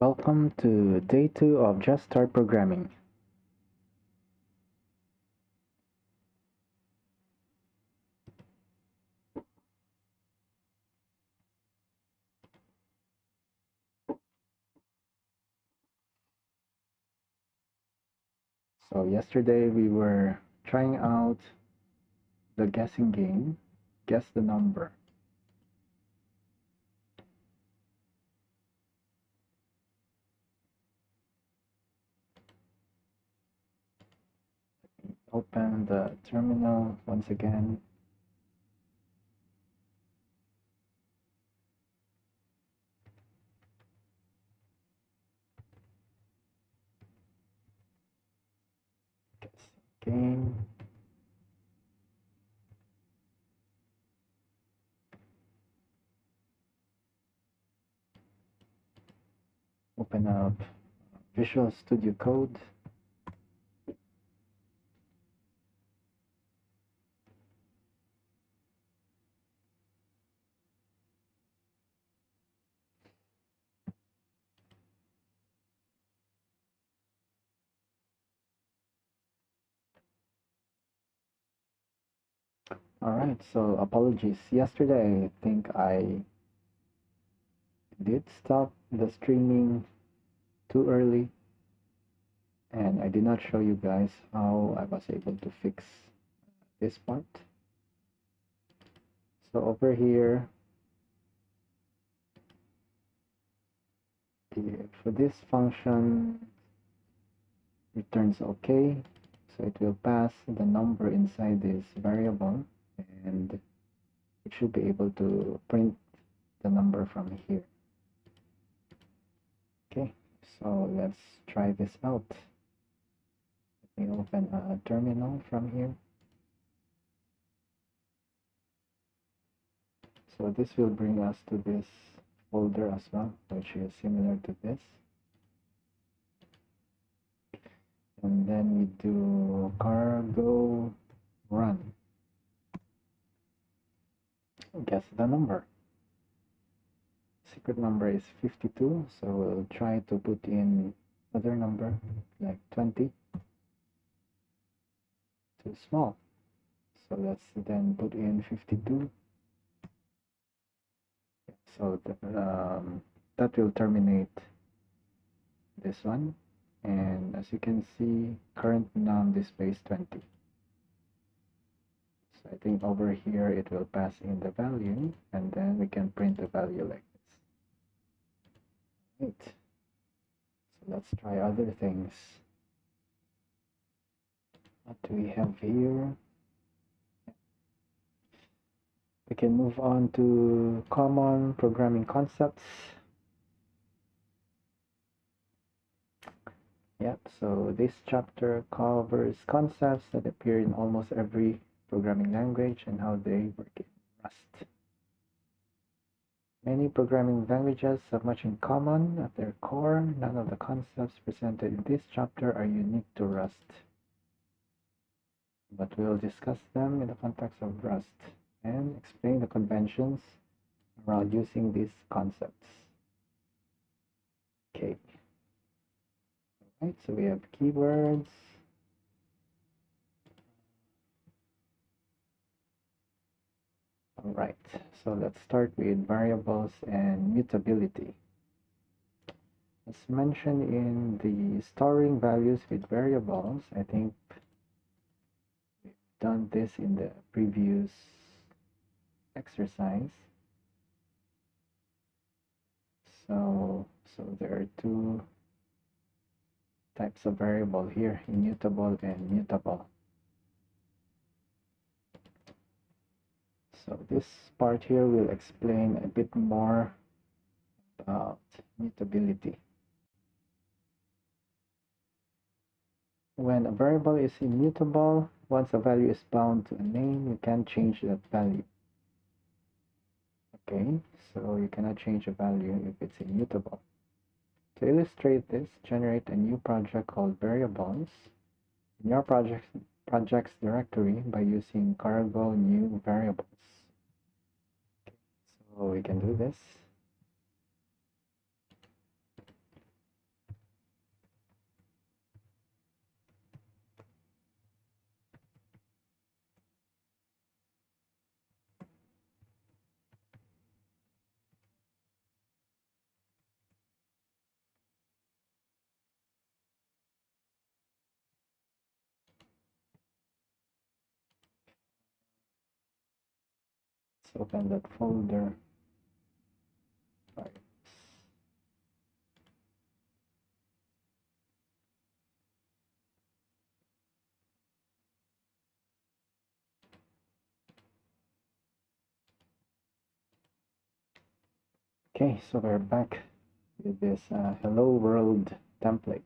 Welcome to day 2 of Just Start Programming. So yesterday we were trying out the guessing game, Guess the Number. Open the terminal once again. Guessing game. Open up Visual Studio Code. Alright, so apologies. Yesterday I think I did stop the streaming too early, and I did not show you guys how I was able to fix this part. So over here, for this function returns OK, so it will pass the number inside this variable, and it should be able to print the number from here. Okay, so let's try this out. Let me open a terminal from here. So this will bring us to this folder as well, which is similar to this. And then we do cargo run. Guess the number. Secret number is 52, so we'll try to put in other number like 20. Too small. So let's then put in 52. So that will terminate this one. And as you can see, current num displays 20. So I think over here it will pass in the value, and then we can print the value like this. Right. So let's try other things. What do we have here? We can move on to common programming concepts. Yep, so this chapter covers concepts that appear in almost every programming language and how they work in Rust. Many programming languages have much in common at their core. None of the concepts presented in this chapter are unique to Rust, but we'll discuss them in the context of Rust and explain the conventions around using these concepts. Okay. Right, so we have keywords. All right, so let's start with variables and mutability. As mentioned in the storing values with variables, I think we've done this in the previous exercise. So there are two types of variable here, immutable and mutable. So this part here will explain a bit more about mutability. When a variable is immutable, once a value is bound to a name, you can't change that value. Okay, so you cannot change a value if it's immutable. To illustrate this, generate a new project called variables in your projects directory by using cargo new variables. Okay, so we can do this. open that folder. Okay, so we're back with this hello world template.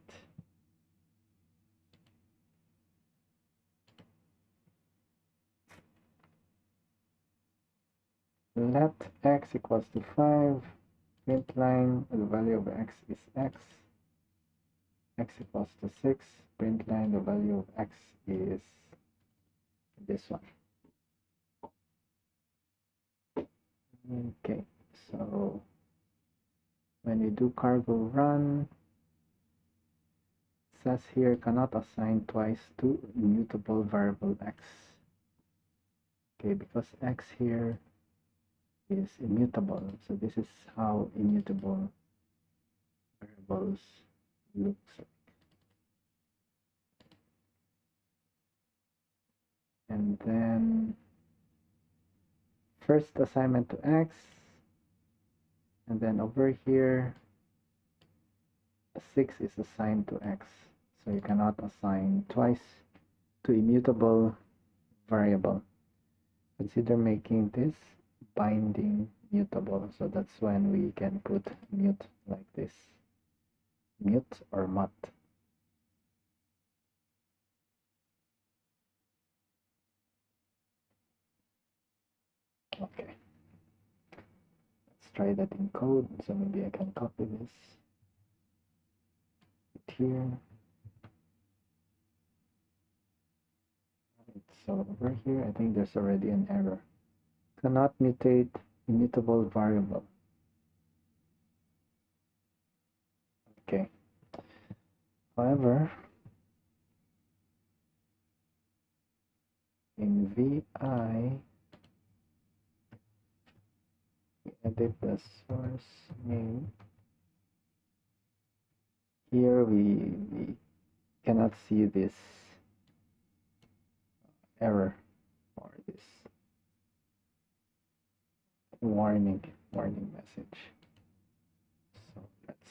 Let x equals to 5, print line, the value of x is x equals to 6, print line, the value of x is this one. Okay, so when we do cargo run, it says here cannot assign twice to immutable variable x. Okay, because x here is immutable, so this is how immutable variables looks like. And then first assignment to x, and then over here 6 is assigned to x, so you cannot assign twice to immutable variable. Consider making this binding mutable, so that's when we can put mute like this, mute or mut. Okay, let's try that in code. So maybe I can copy this here. So over here, I think there's already an error. Cannot mutate immutable variable. Okay. However, in VI, we edit the source name. Here we cannot see this error or this warning message. So let's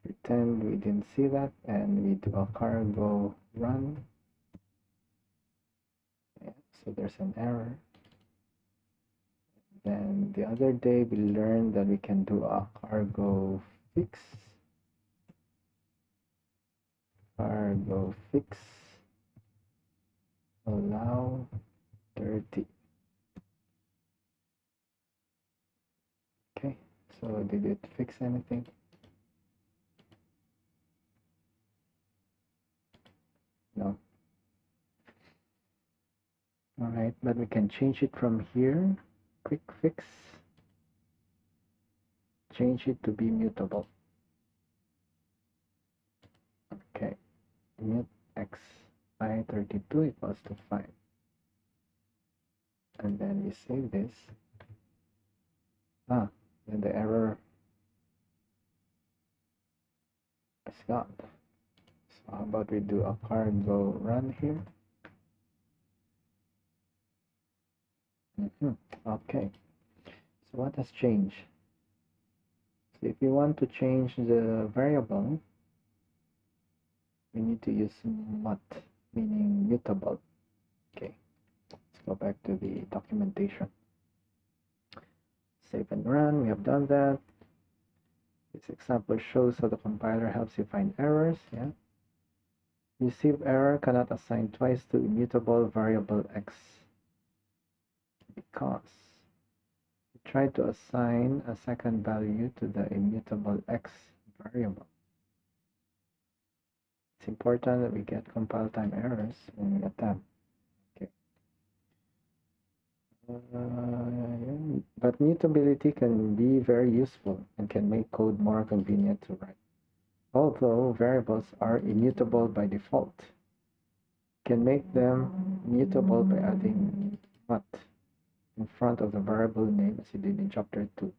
pretend we didn't see that, and we do a cargo run. Yeah, so there's an error. Then the other day we learned that we can do a cargo fix. Cargo fix allow 30. Okay, so did it fix anything? No. All right, but we can change it from here. Quick fix. Change it to be mutable. Okay, mute x by 32 equals to 5. And then we save this. Then the error is gone. So how about we do a cargo run here? Okay, so what has changed? So if you want to change the variable, we need to use mut, meaning mutable. Okay, let's go back to the documentation. Save and run, we have done that. This example shows how the compiler helps you find errors. Yeah. Receive error cannot assign twice to immutable variable x because we tried to assign a second value to the immutable x variable. It's important that we get compile time errors when we attempt. Okay. But mutability can be very useful and can make code more convenient to write. Although variables are immutable by default, can make them mutable by adding mut in front of the variable name as you did in chapter 2.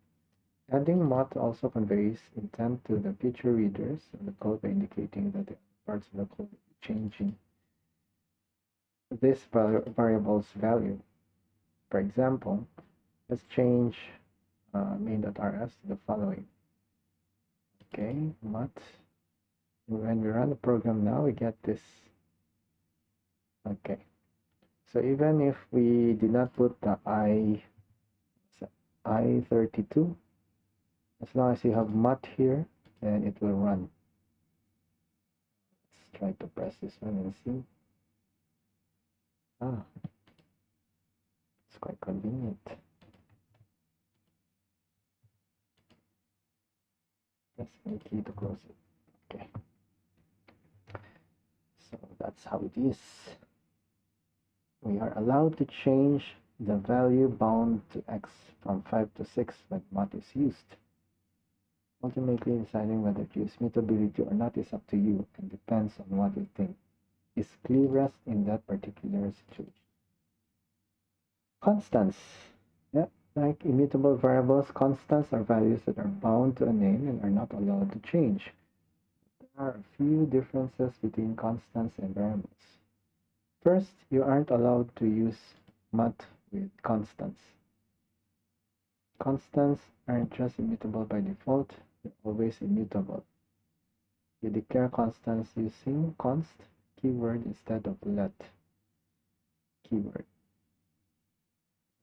Adding mut also conveys intent to the future readers of the code by indicating that the parts of the code will be changing this variable's value. For example, let's change main.rs to the following. Okay, mut. When we run the program now, we get this. Okay, so even if we did not put the I32, as long as you have mut here, then it will run. Let's try to press this one and see. Ah, it's quite convenient. Press the key to close it. Okay. So that's how it is. We are allowed to change the value bound to x from 5 to 6 when mut is used. Ultimately, deciding whether to use mutability or not is up to you and depends on what you think is clearest in that particular situation. Constants. Yeah, like immutable variables, constants are values that are bound to a name and are not allowed to change. There are a few differences between constants and variables. First, you aren't allowed to use mut with constants. Constants aren't just immutable by default, they're always immutable. You declare constants using const keyword instead of let keyword.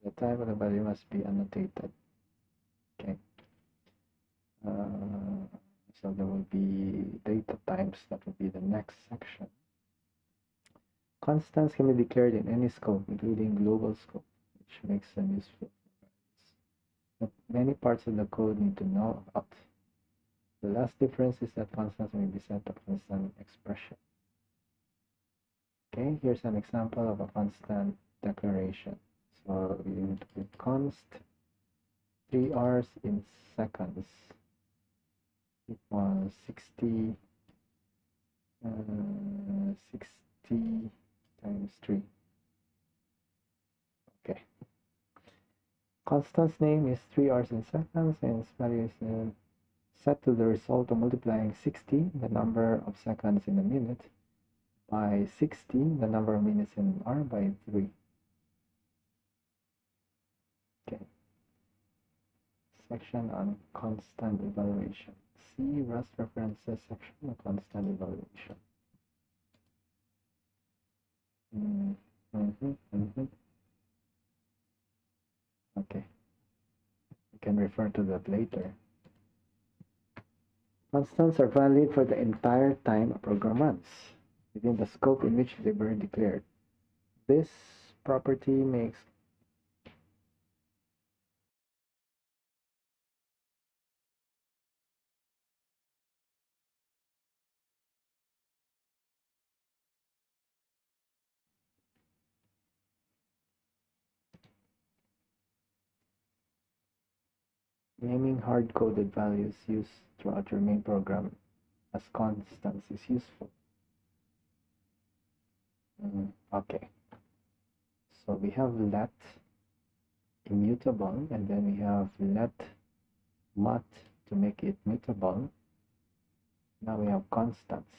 The type of the value must be annotated. Okay. So there will be data types, that will be the next section. Constants can be declared in any scope, including global scope, which makes them useful for values that many parts of the code need to know about. The last difference is that constants may be set to constant expression. Okay, here's an example of a constant declaration. So we need to put const 3 hours in seconds equals 60 times 3. Okay. Constant's name is 3 hours in seconds, and its value is set to the result of multiplying 60, the number of seconds in a minute, by 60, the number of minutes in an hour, by 3. Okay. Section on constant evaluation. See Rust references section on constant evaluation. Okay. You can refer to that later. Constants are valid for the entire time a program runs, within the scope in which they were declared. This property makes naming hard-coded values used throughout your main program as constants is useful. Okay. So we have let immutable, and then we have let mut to make it mutable. Now we have constants.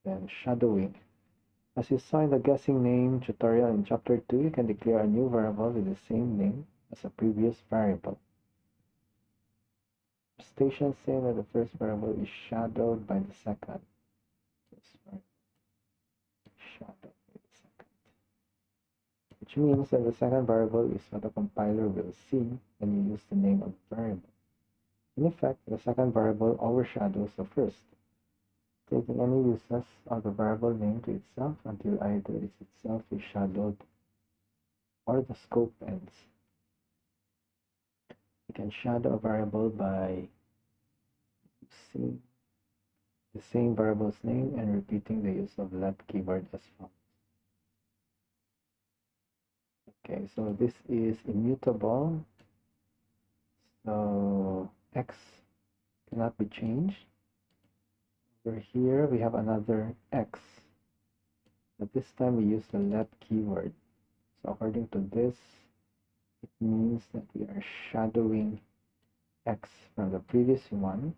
Then shadowing. As you saw in the guessing name tutorial in chapter 2, you can declare a new variable with the same name as a previous variable. Stations say that the first variable is shadowed by the second. Shadowed by the second. Which means that the second variable is what the compiler will see when you use the name of the variable. In effect, the second variable overshadows the first, taking any uses of the variable name to itself until either it itself is shadowed or the scope ends. You can shadow a variable by using the same variable's name and repeating the use of let keyword as follows. Okay, so this is immutable, so x cannot be changed. Over here we have another x, but this time we use the let keyword. So according to this, it means that we are shadowing x from the previous one,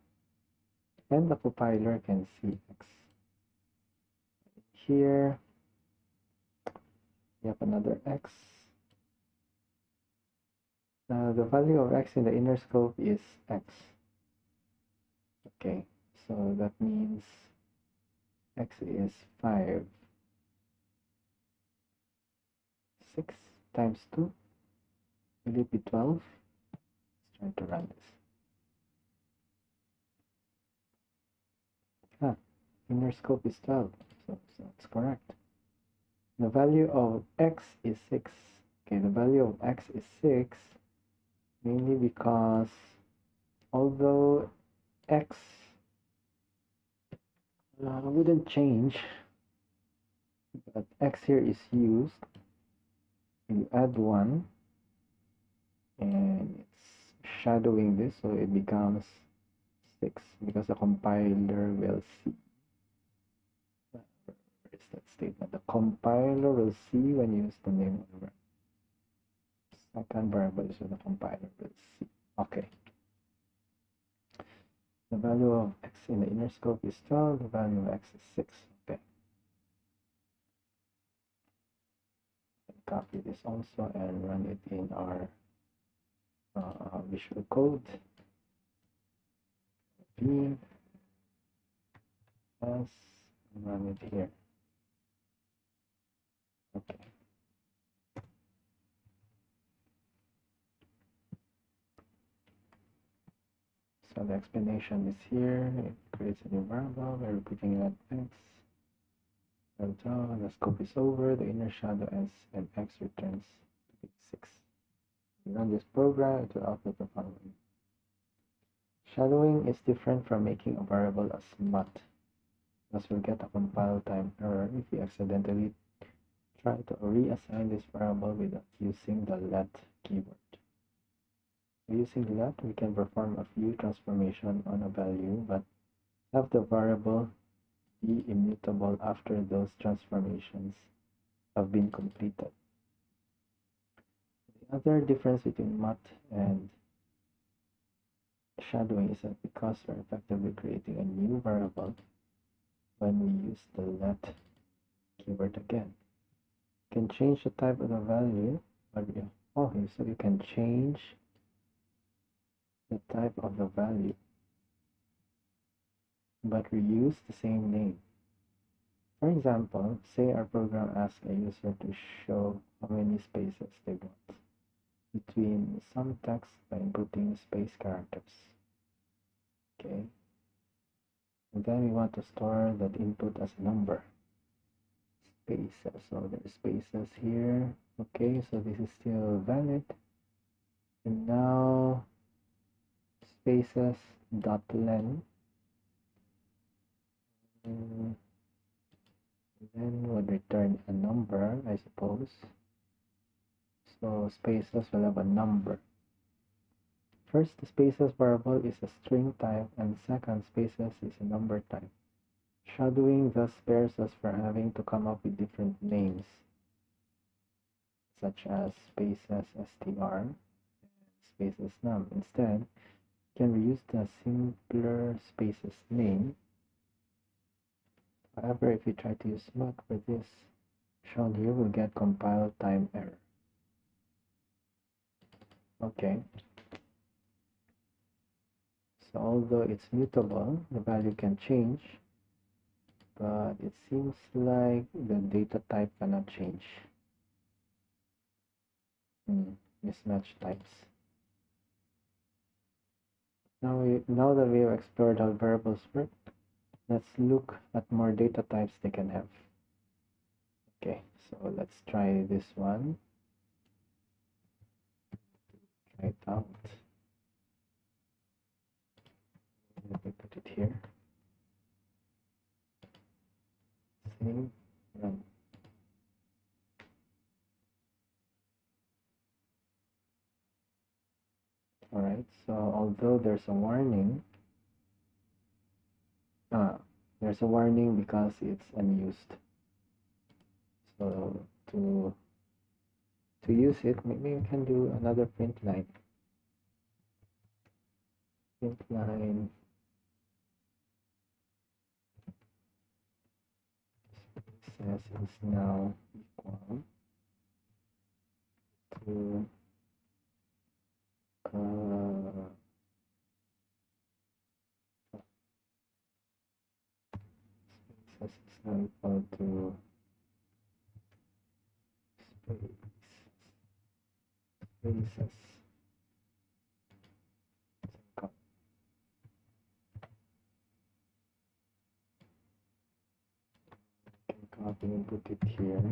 and the compiler can see x. Here We have another x. The value of x in the inner scope is x. Okay, so that means x is 5. 6 times 2, will it be 12? Let's try to run this. Inner scope is 12, so it's correct. The value of x is 6. Okay, the value of x is 6, mainly because although x wouldn't change, but x here is used, you add 1, and it's shadowing this, so it becomes 6, because the compiler will see. Where is that statement? The compiler will see when you use the name of the second variable is what the compiler will see. Okay. The value of x in the inner scope is 12, the value of x is 6. Okay. Copy this also and run it in our Visual Code. V S, run it here. Okay. So the explanation is here. It creates a new variable by repeating that x. The scope is over, the inner shadow s, and x returns to be 6. You run this program, it will output the following. Shadowing is different from making a variable as mut, thus we'll get a compile time error if we accidentally try to reassign this variable without using the let keyword. Using let, we can perform a few transformations on a value, but have the variable be immutable after those transformations have been completed. The other difference between mut and shadowing is that because we're effectively creating a new variable when we use the let keyword again. You can change the type of the value, so you can change the type of the value, but reuse the same name. For example, say our program asks a user to show how many spaces they want between some text by inputting space characters. Okay. And then we want to store that input as a number. Spaces. So there's spaces here. Okay, so this is still valid. And now spaces dot len. And then would return a number, I suppose. So spaces will have a number. First, the spaces variable is a string type, and second, spaces is a number type. Shadowing thus spares us from having to come up with different names, such as spaces str, spaces num. Instead, we can reuse the simpler spaces name. However, if we try to use mut for this shown here, we'll get compile time error. Okay. So although it's mutable, the value can change, but it seems like the data type cannot change. Mismatch types. Now that we have explored how variables work, let's look at more data types they can have. Okay, so let's try this one. Try it out. Let me put it here. Save, run. Alright, so although there's a warning, because it's unused. So to use it, maybe we can do another print line. Print line says is now equal to spaces is now equal to spaces. Copy and put it here.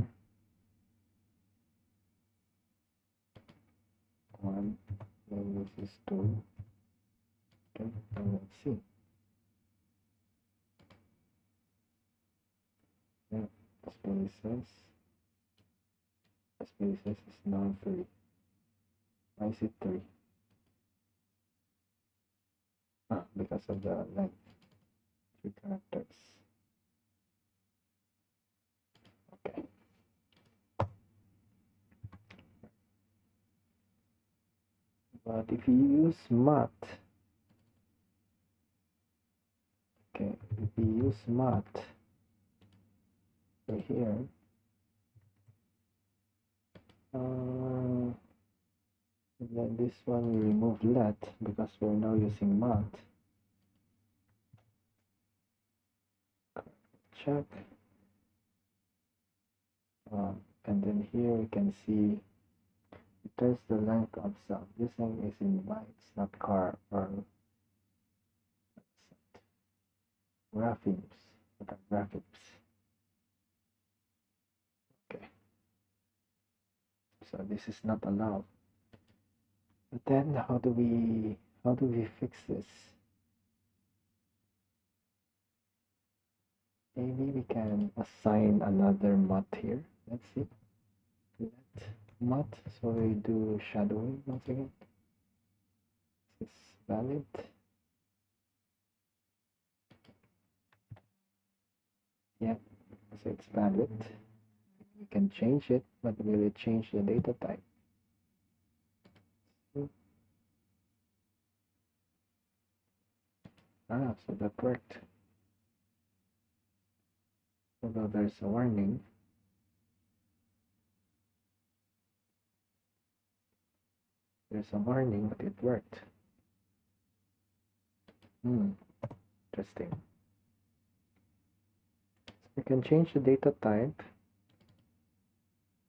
1, then this is 2. Okay, and let's see. Yeah, spaces is now 3. Why is it 3? Because of the length, 3 characters. Okay. But if you use mut, okay, if you use mut right here, then this one we remove let because we're now using mut. Check. And then here we can see it tells the length of some. This thing is in bytes, not car or graphics. What are graphics? Okay. So this is not allowed. But then how do we fix this? Maybe we can assign another mut here. Let's see. Let mut. So we do shadowing once again. Is this valid? Yeah, so it's valid. We can change it, but will it change the data type? So that worked. Although there's a warning. There's a warning, but it worked. Interesting. So we can change the data type,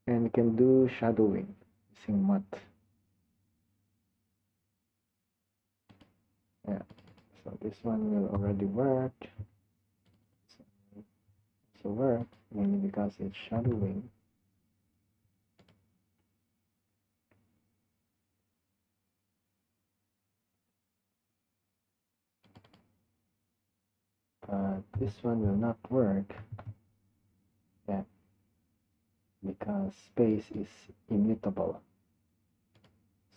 and we can do shadowing using mut. Yeah, so this one will already work. So work mainly because it's shadowing. But this one will not work. Yeah, because space is immutable.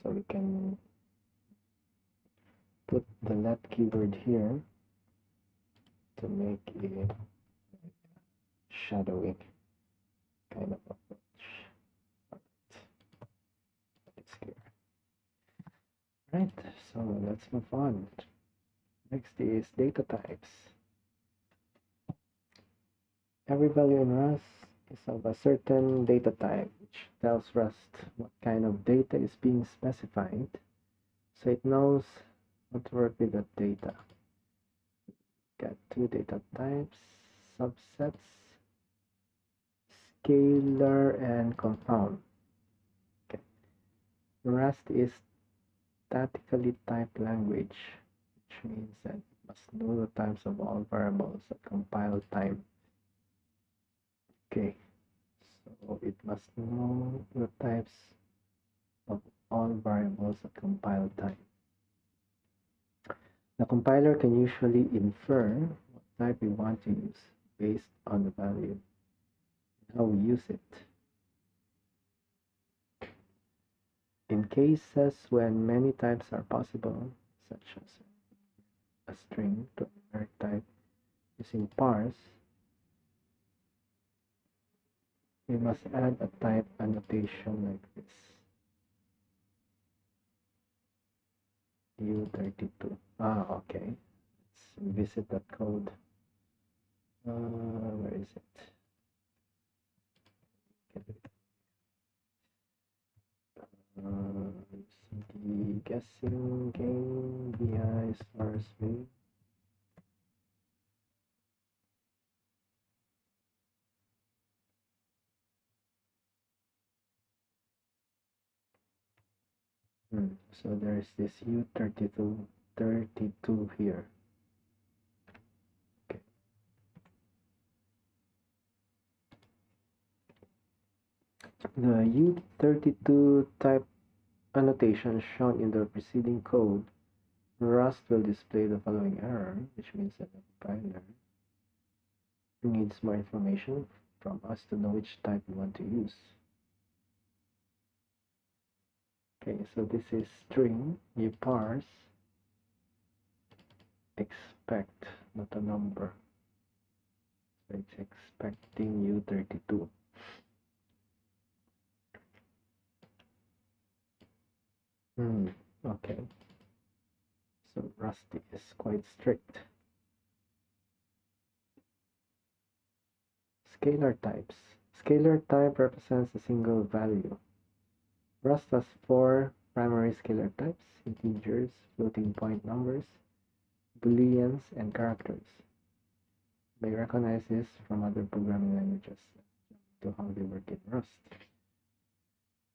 So we can put the let keyword here to make it shadowing kind of approach. It's clear. Right, so let's move on. Next is data types. Every value in Rust is of a certain data type, which tells Rust what kind of data is being specified, so it knows how to work with that data. Got 2 data types, subsets, scalar and compound. Okay. Rust is statically typed language, which means that it must know the types of all variables at compile time. Okay, so it must know the types of all variables at compile time. The compiler can usually infer what type we want to use based on the value and how we use it. In cases when many types are possible, such as a string to a numeric type using parse, we must add a type annotation like this. U32. Okay. Let's visit that code. Where is it? guessing game BI stars me. So there's this U32 here. Okay. The U32 type annotation shown in the preceding code, Rust will display the following error, which means that the compiler needs more information from us to know which type we want to use. Okay, so this is string, you parse, expect, not a number. So it's expecting U32. Okay. So Rust is quite strict. Scalar types. Scalar type represents a single value. Rust has 4 primary scalar types: integers, floating point numbers, booleans, and characters. They recognize this from other programming languages to how they work in Rust.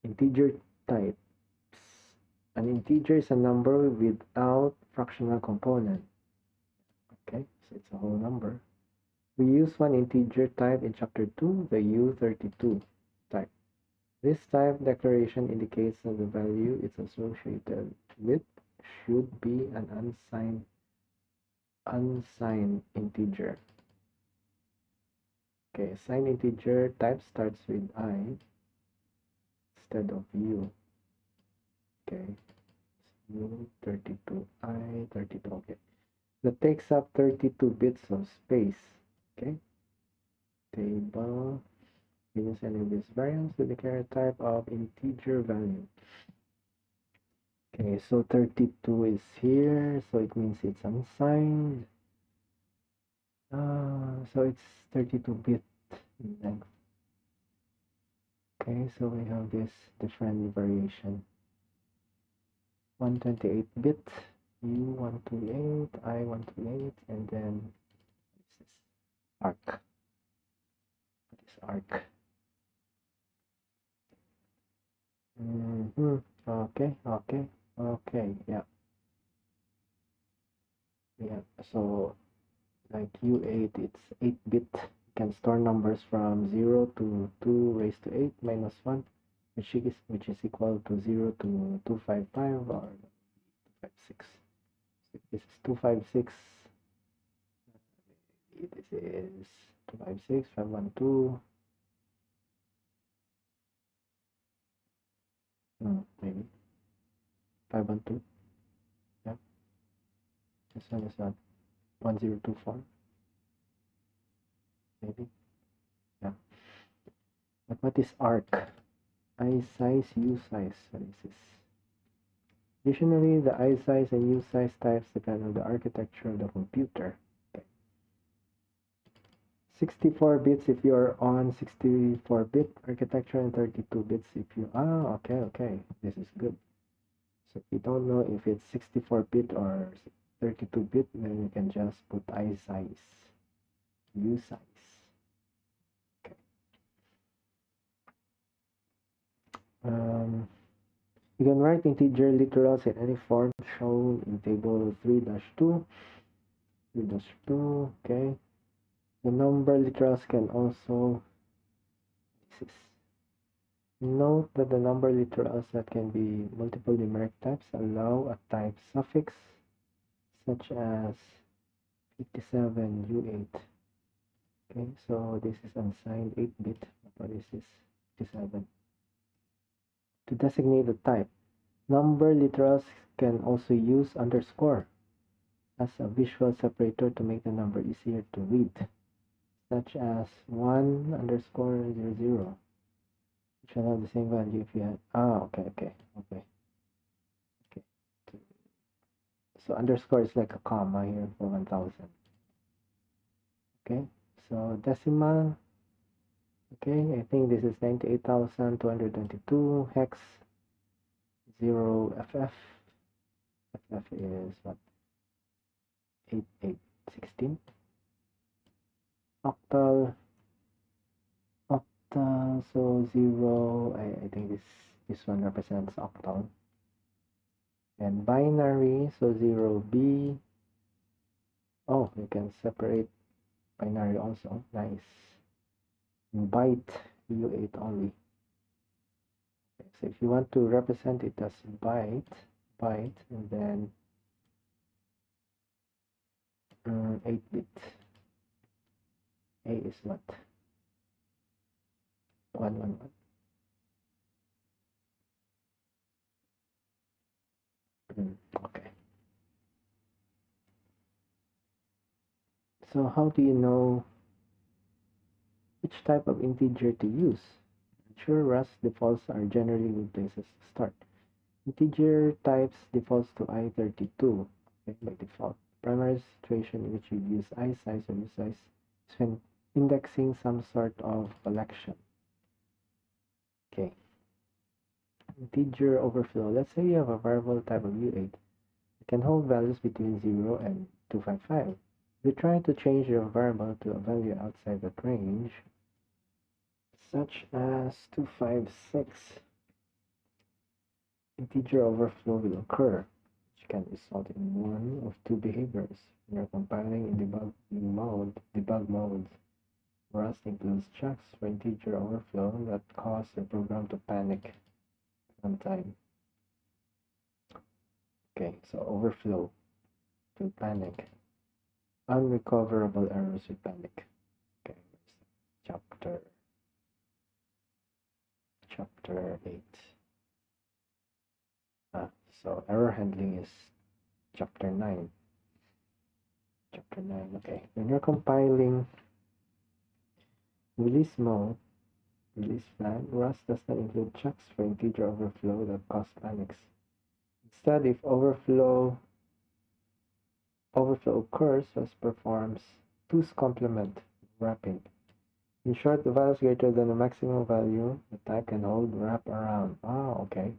Integer types. An integer is a number without fractional component. Okay, so it's a whole number. We use one integer type in chapter 2, the U32 type. This type declaration indicates that the value it's associated with should be an unsigned integer. Okay, signed integer type starts with I instead of U. Okay, U32, I32, okay. That takes up 32 bits of space. Okay, table, we use any of these variables to declare a type of integer value. Okay, so 32 is here, so it means it's unsigned. So it's 32-bit length. Okay, so we have this different variation. 128-bit, U128, I128, and then this is arc. What is arc? Okay, yeah. So like U8, it's 8-bit. Can store numbers from 0 to 2 raised to 8 minus 1, which is equal to 0 to 255 or 256. So this is 256. This is 256, 512. Maybe 512. Yeah. This one is not 1024. Maybe. Yeah. But what is arc? I size, U size. What is this? Additionally, the I size and U size types depend on the architecture of the computer. Okay. 64 bits if you are on 64-bit architecture and 32 bits if you okay. This is good. So if you don't know if it's 64-bit or 32-bit, then you can just put I size, U size. Okay. You can write integer literals in any form shown in table 3-2. 3-2, okay. The number literals can also note that the number literals that can be multiple numeric types allow a type suffix such as 57 U8. Okay, so this is unsigned 8-bit. What is this? 57. To designate the type, number literals can also use underscore as a visual separator to make the number easier to read, such as 1_00, which will have the same value if you had okay. So underscore is like a comma here for 1000. Okay, so decimal. Okay, I think this is 98,222 hex 0FF. FF is what? 8, 8, 16. Octal, octal, so 0, I think this one represents octal. And binary, so 0B. Oh, you can separate binary also. Nice. Byte, U8 only. Okay, so if you want to represent it as byte, and then 8-bit. A is what? 111. Okay. So how do you know which type of integer to use? Sure, Rust defaults are generally good places to start. Integer types defaults to I32, okay, by default. Primary situation in which you use isize or usize is when indexing some sort of collection. Okay. Integer overflow. Let's say you have a variable type of U8. It can hold values between 0 and 255. If you try to change your variable to a value outside that range, such as 256, integer overflow will occur, which can result in one of two behaviors. When you're compiling in debug mode, Rust includes checks for integer overflow that cause the program to panic runtime. Okay, so overflow will panic. Unrecoverable errors will panic. Okay, chapter 8. So error handling is chapter 9. Chapter 9, okay. When you're compiling release mode, release flag, Rust does not include checks for integer overflow that cause panics. Instead, if overflow occurs, Rust performs 2's complement wrapping. In short, the values greater than the maximum value the type can hold wrap around. Okay.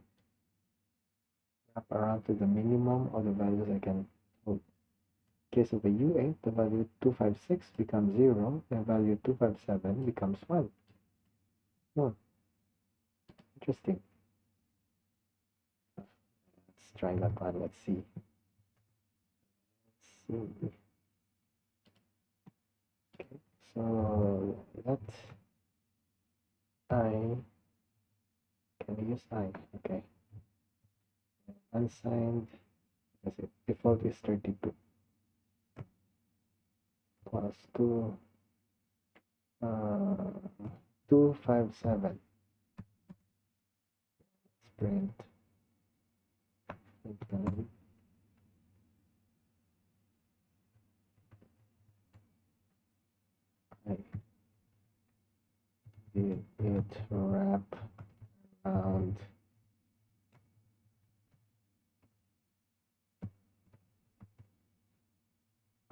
Wrap around to the minimum of the values I can hold. In case of a U8, the value 256 becomes 0, and value 257 becomes 1. Interesting. Let's try that one. Let's see. Okay, so let I, can we use I? Okay. Unsigned, that's it. Default is 32 plus 2, 257. Let's print. I did it wrap around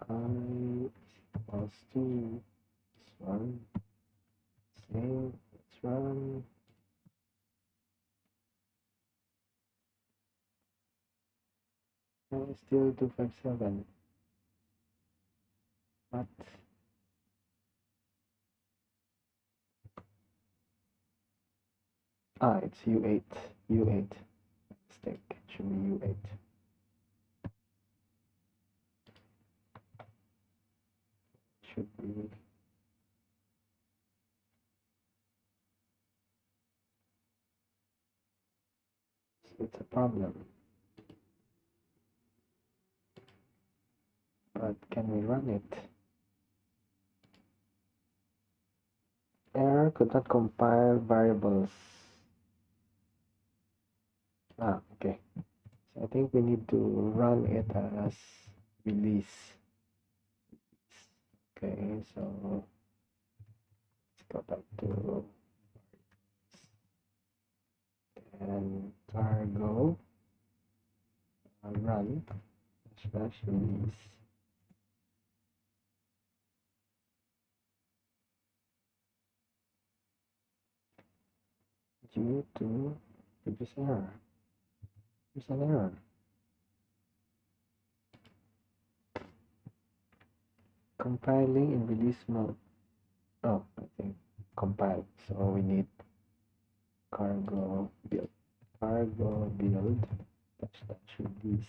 I equals to this one. Save. Let's run. Still 257. What? It's U8. U8. Mistake. It should be U8. Should be. It's a problem. But can we run it? Error could not compile variables. Okay. So I think we need to run it as release. Okay, so let's go back to and cargo run / release. Due to previous error. There's an error. compiling in release mode. Oh, I think compile. So we need cargo build. Cargo build dash release.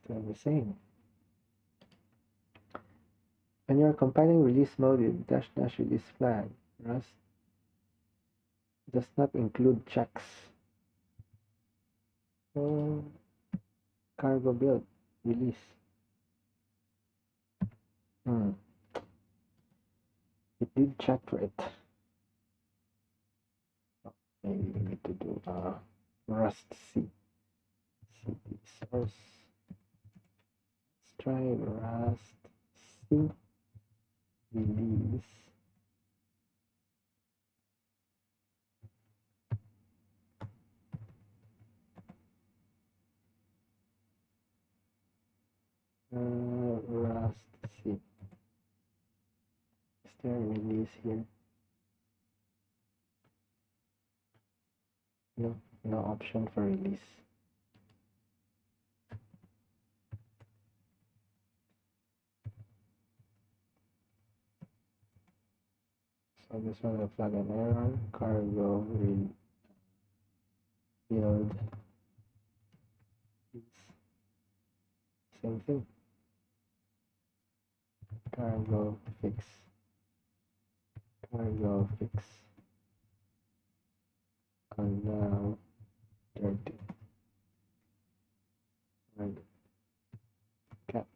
Still the same. When you're compiling release mode in dash release flag, Rust does not include checks. So cargo build release. It did check for it. Oh, maybe we need to do Rust C. CD source. Let's try Rust C release. Rust C. Is there a release here? No, no option for release. So this one will flag an error. Cargo build. Same thing. Cargo fix. Cargo fix. Allow dirty. Right. Cat.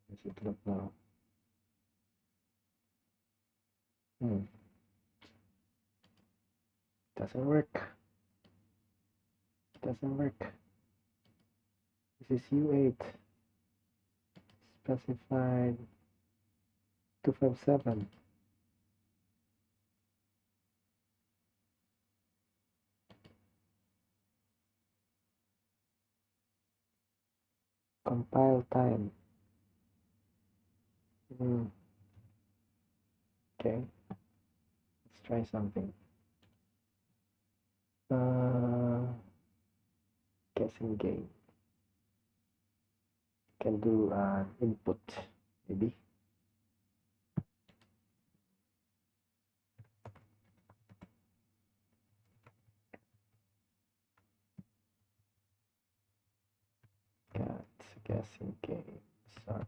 Does it look now? Doesn't work. Doesn't work. This is U8. Specified 257. Compile time. Okay. Let's try something. Guessing game. Can do input maybe. Cat guessing game source.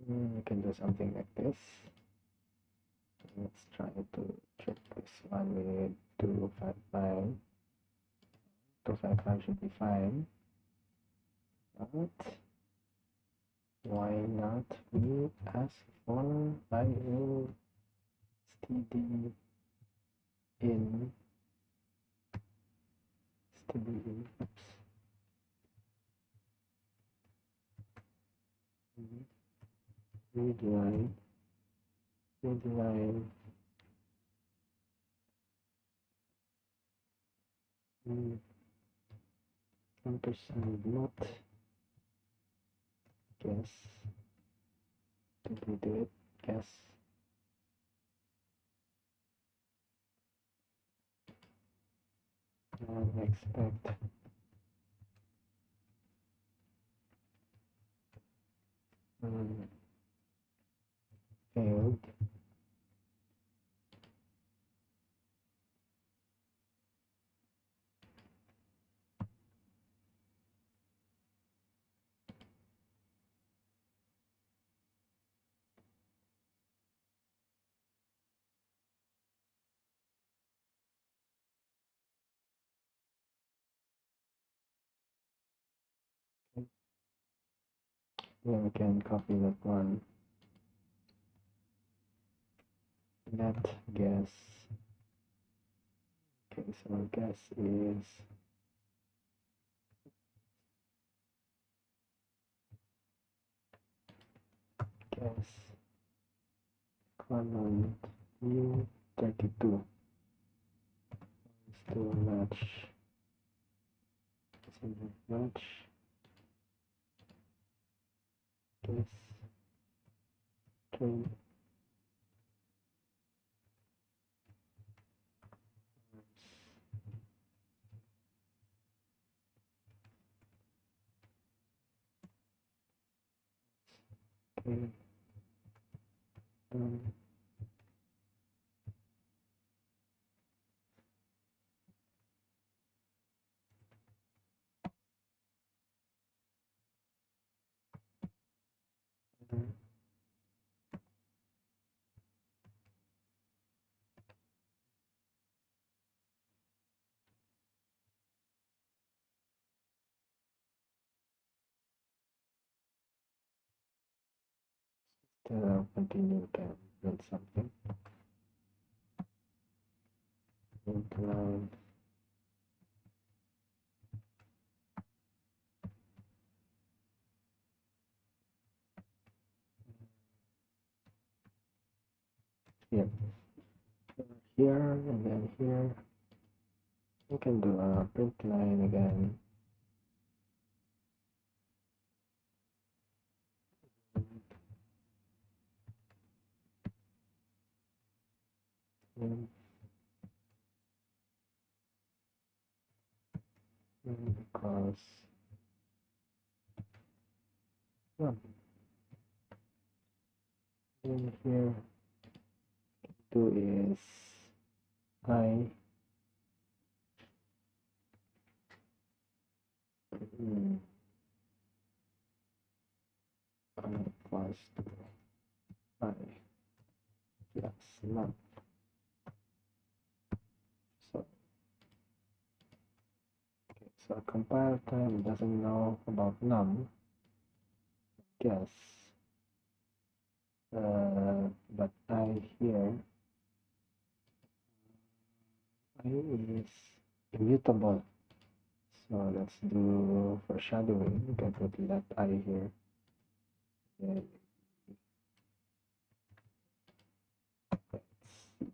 We can do something like this. Let's try to check this one with 255. 255 should be fine. But why not we ask for IO std in oops. Read line 1% not guess. Did we do it? Guess. And expect failed. Then we can copy that one. Net guess. Okay, so our guess is guess column U32 is to match. Match guess Okay. Okay. Um, continue can print something. Print line. Here. Here and then here. We can do a print line again. Because in here do is I equals to I plus none. So okay, so compile time doesn't know about num, guess. But I here I is immutable. So let's do foreshadowing. We can put let I here. Then let's see.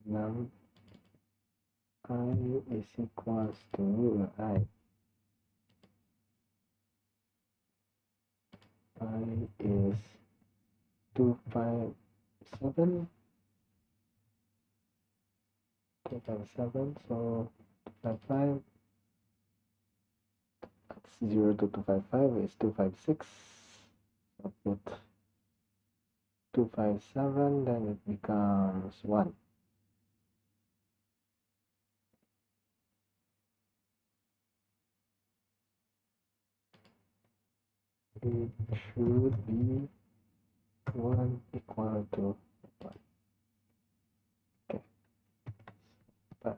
Num I is equals to I is 257, so 255, that's 0 to 255 is 256, so put 257, then it becomes 1. It should be 1 equal to 1. Okay. But,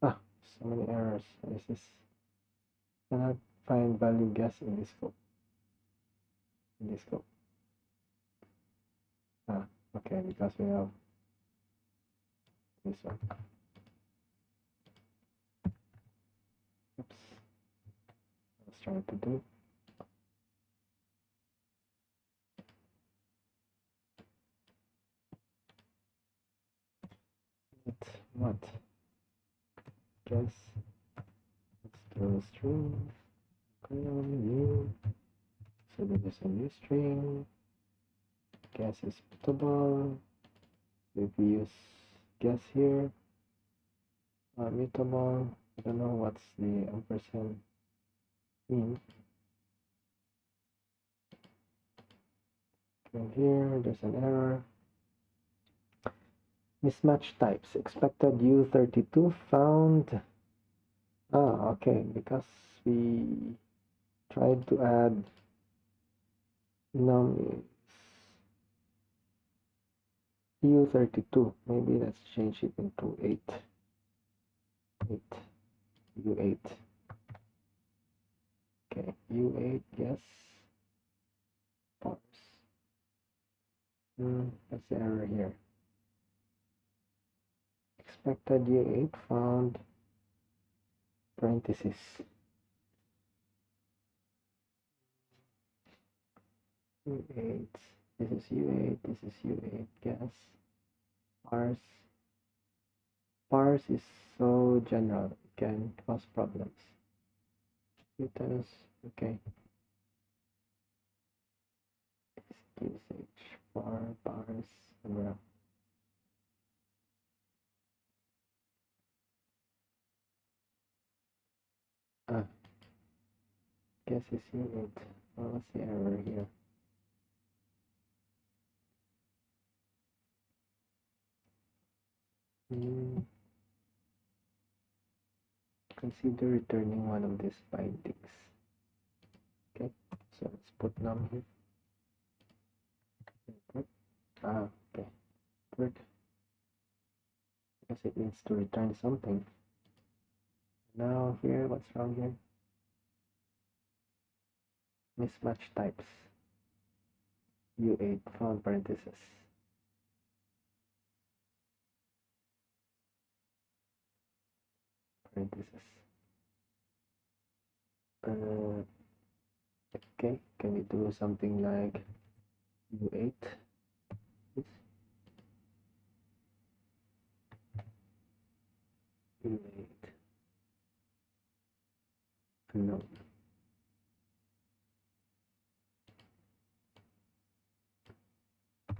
so many errors. This is cannot find value guess in this scope. Okay, because we have this one. Oops. I was trying to do. What? Guess. Let's do a string. New. So this is a new string. Guess is mutable. If we use guess here, mutable. I don't know what's the ampersand mean. And here, there's an error. Mismatch types. Expected U32 found. Okay, because we tried to add num U32. Maybe let's change it into 8. U8. Okay, U8, yes. Parse. That's the error here. Expected U8 found parentheses. U8. This is U8. This is U8. Guess. Parse. Parse is so general. It can cause problems. Okay. usage for bars and graph. Guess it's unit. Well, what's the error here? Consider returning one of these bindings. Okay, so let's put num here. Good. Okay, good. Guess it needs to return something. Now here, what's wrong here? Mismatch types. U8 found parentheses. Parentheses. Okay, can we do something like U8? U8 unknown. What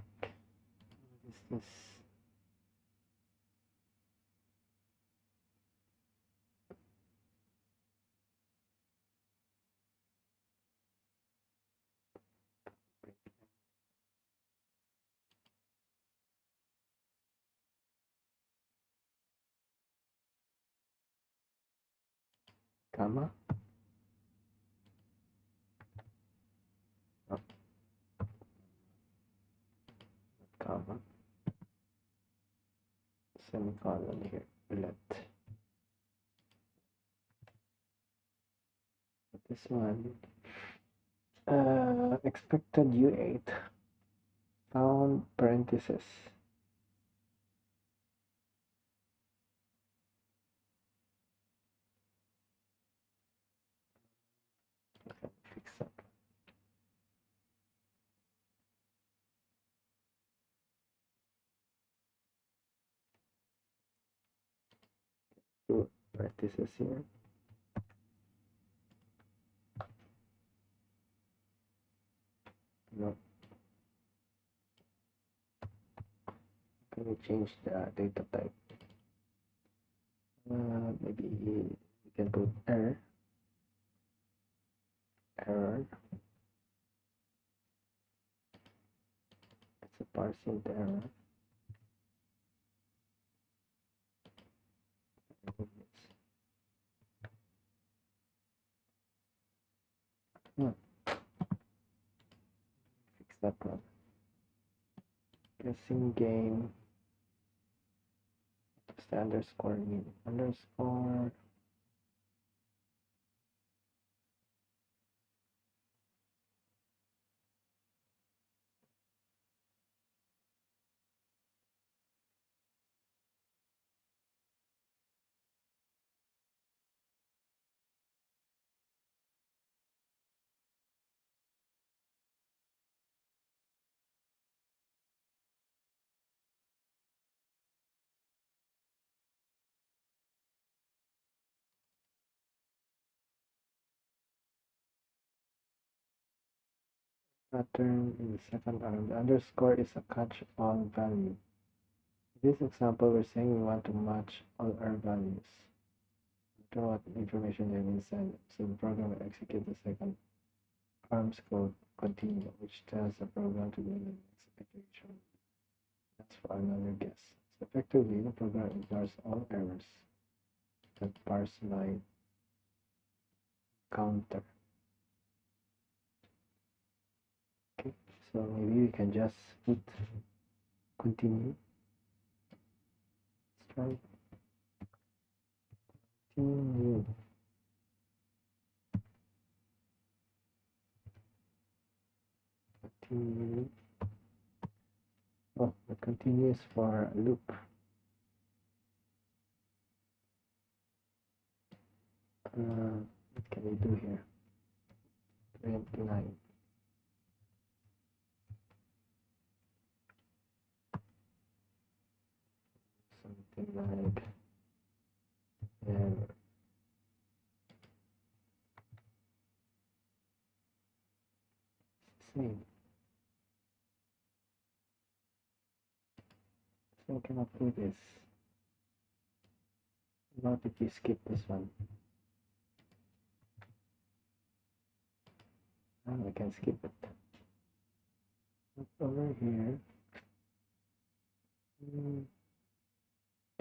is this? Comma. Oh, comma. Semicolon here. Let. This one. Expected U8 found parentheses. Okay, fix that. Two parentheses here. No. Can we change the data type? Maybe we can put error. Error. It's a parsing error. Fix that one. Guessing game. What's the underscore mean? Underscore. Pattern in the second arm. The underscore is a catch-all value. In this example, we're saying we want to match all our values. No matter what information they will send. So the program will execute the second arm's code continue, which tells the program to go to the next iteration. That's for another guess. So effectively, the program ignores all errors that parse line counter. Okay, so maybe we can just put continue. Let's try continue. Continue. Oh, the continue is for a loop. What can we do here? 29. Something like error. Same. So I cannot do this. Not if you skip this one. I can skip it. Look over here.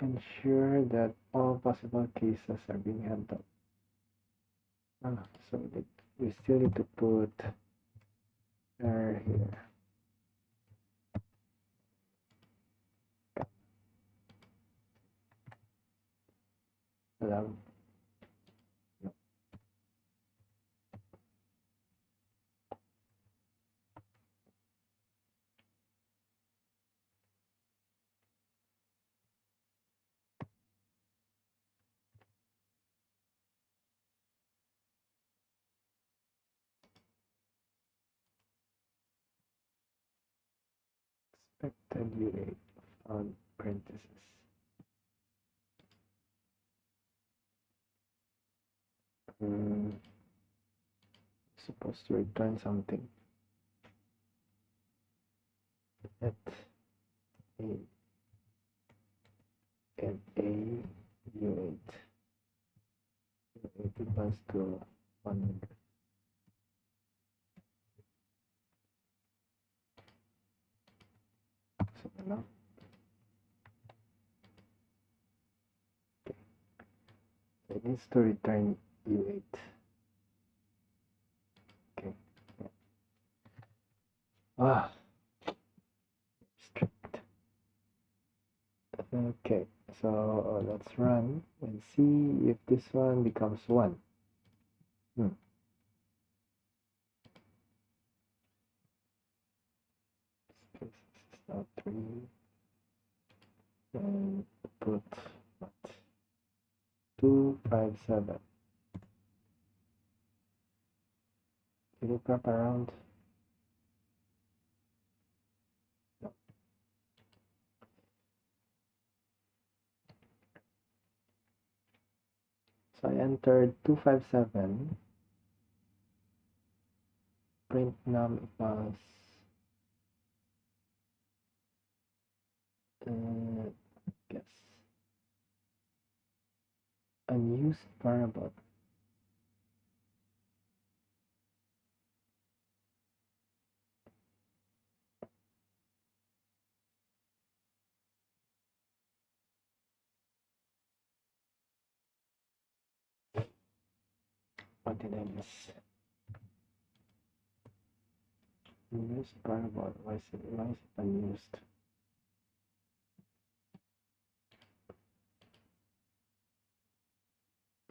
Ensure that all possible cases are being handled. So we still need to put error here. Allow. No. Expected UA on parentheses. Supposed to return something. At a U8 equals to 100. So now, okay. So it needs to return U8. Okay. Yeah. Strict. Okay, so let's run and see if this one becomes 1. This is now 3. And put what? 257. Did it wrap around? No. So I entered 257. Print num equals guess unused variable. What did I miss? Unused variable. Why is it unused?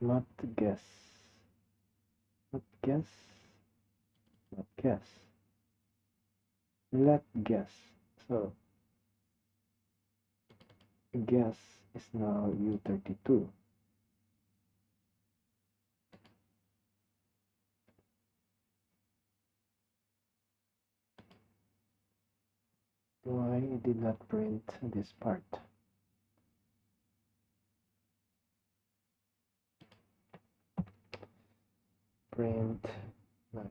Not guess. Not guess. Not guess. Let guess. So guess is now U32. Why it did not print this part? Print 9.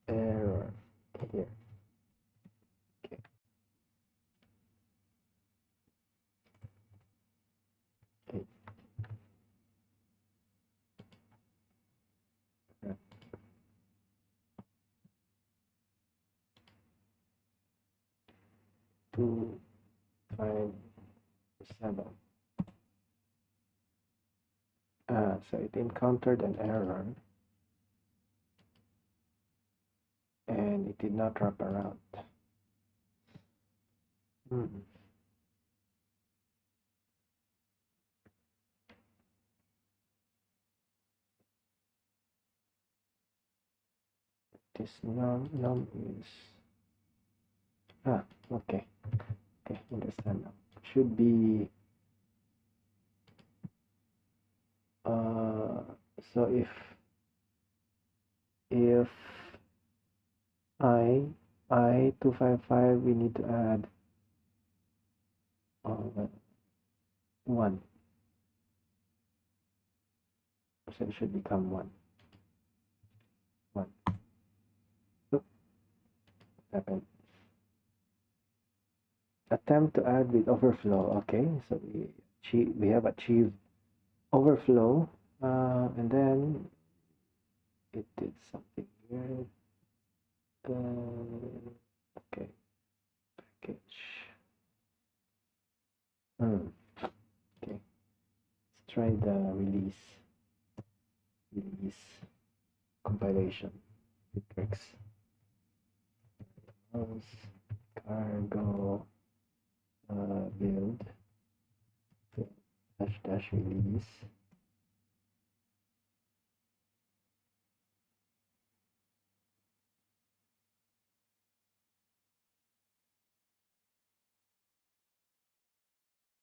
Error here. Okay. Eight. Yeah. 2, 5, 7. So it encountered an error and it did not wrap around. This num is okay. Okay, understand now. Should be so if I 255, we need to add 1. So it should become 1. happened? Attempt to add with overflow. Okay, so we have achieved overflow, and then it did something weird. Okay, package. Okay, let's try the release compilation. It works. Cargo build dash release.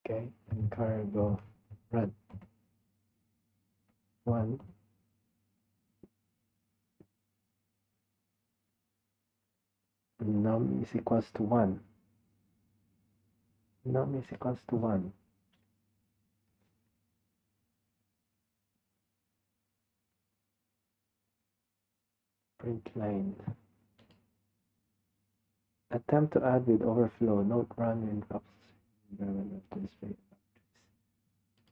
Okay, and cargo run 1. Num is equals to 1. Num is equals to 1. Print line. Attempt to add with overflow. Note run in display.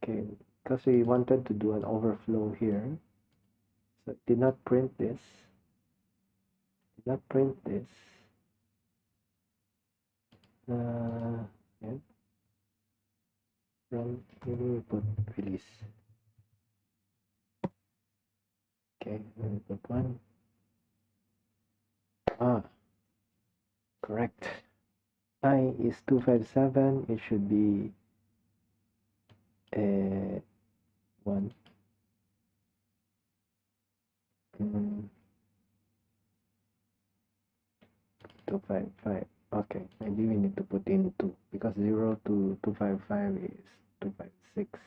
Okay, because we wanted to do an overflow here, so it did not print this. Yeah. Run. Maybe we put release. Okay, let me put 1. Correct. I is 257. It should be 1. 255. Okay, maybe we need to put in 2 because 0 to 255 is 256.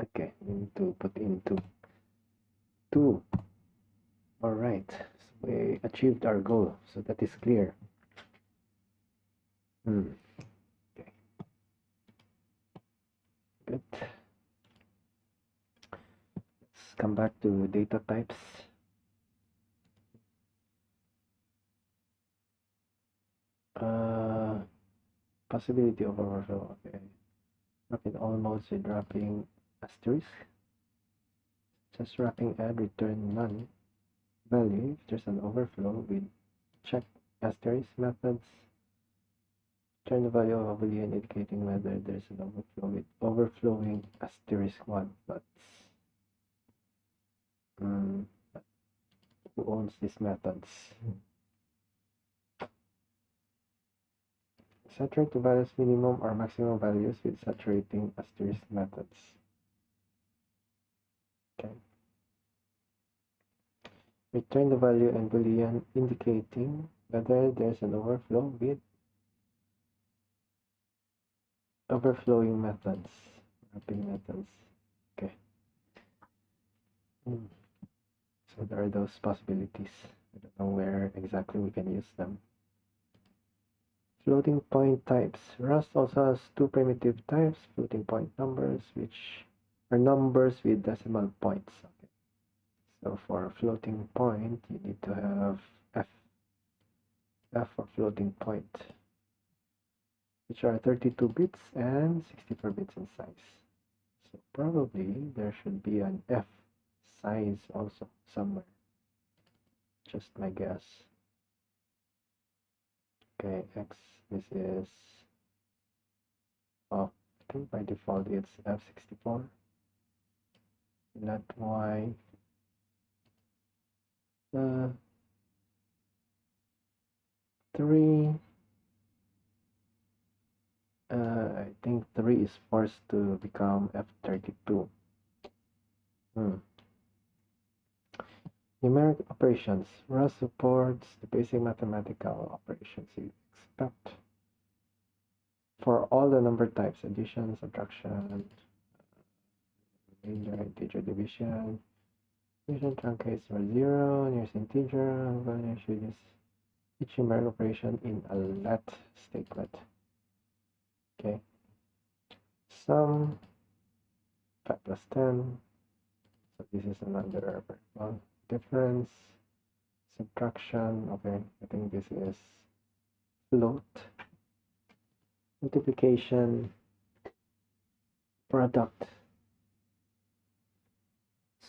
Okay, we need to put in 2. 2. All right, so we achieved our goal, so that is clear. Okay, good. Let's come back to data types. Possibility of overflow. Okay, wrapping all modes with wrapping asterisk. Just wrapping add return none value if there's an overflow with check asterisk methods. Turn the value of a boolean indicating whether there's an overflow with overflowing asterisk 1. But who owns these methods? Saturate the values minimum or maximum values with saturating asterisk methods. Okay. Return the value and boolean indicating whether there's an overflow with overflowing methods, wrapping methods. Okay. So there are those possibilities. I don't know where exactly we can use them. Floating point types. Rust also has 2 primitive types, floating point numbers, which are numbers with decimal points. Okay. So for floating point, you need to have F for floating point, which are 32 bits and 64 bits in size. So probably there should be an F size also somewhere. Just my guess. Okay, X, this is, I think by default it's F64. Let Y, uh, 3, I think 3 is forced to become F32. Numeric operations. Rust supports the basic mathematical operations you expect for all the number types: addition, subtraction, remainder, integer division, truncates for 0, nearest integer, value should use each numeric operation in a let statement. Okay. Sum 5 plus 10. So this is another variable. Difference subtraction. Okay, I think this is float. Multiplication, product.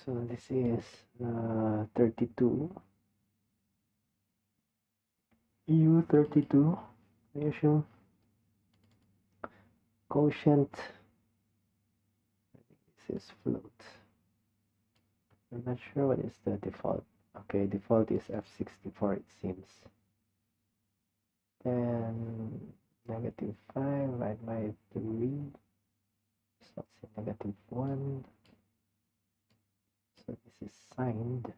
So this is 32. U32. I assume. Quotient. This is float. I'm not sure what is the default. Okay, default is F64 it seems. Then -5 divided by 3. So let's say -1. So this is signed.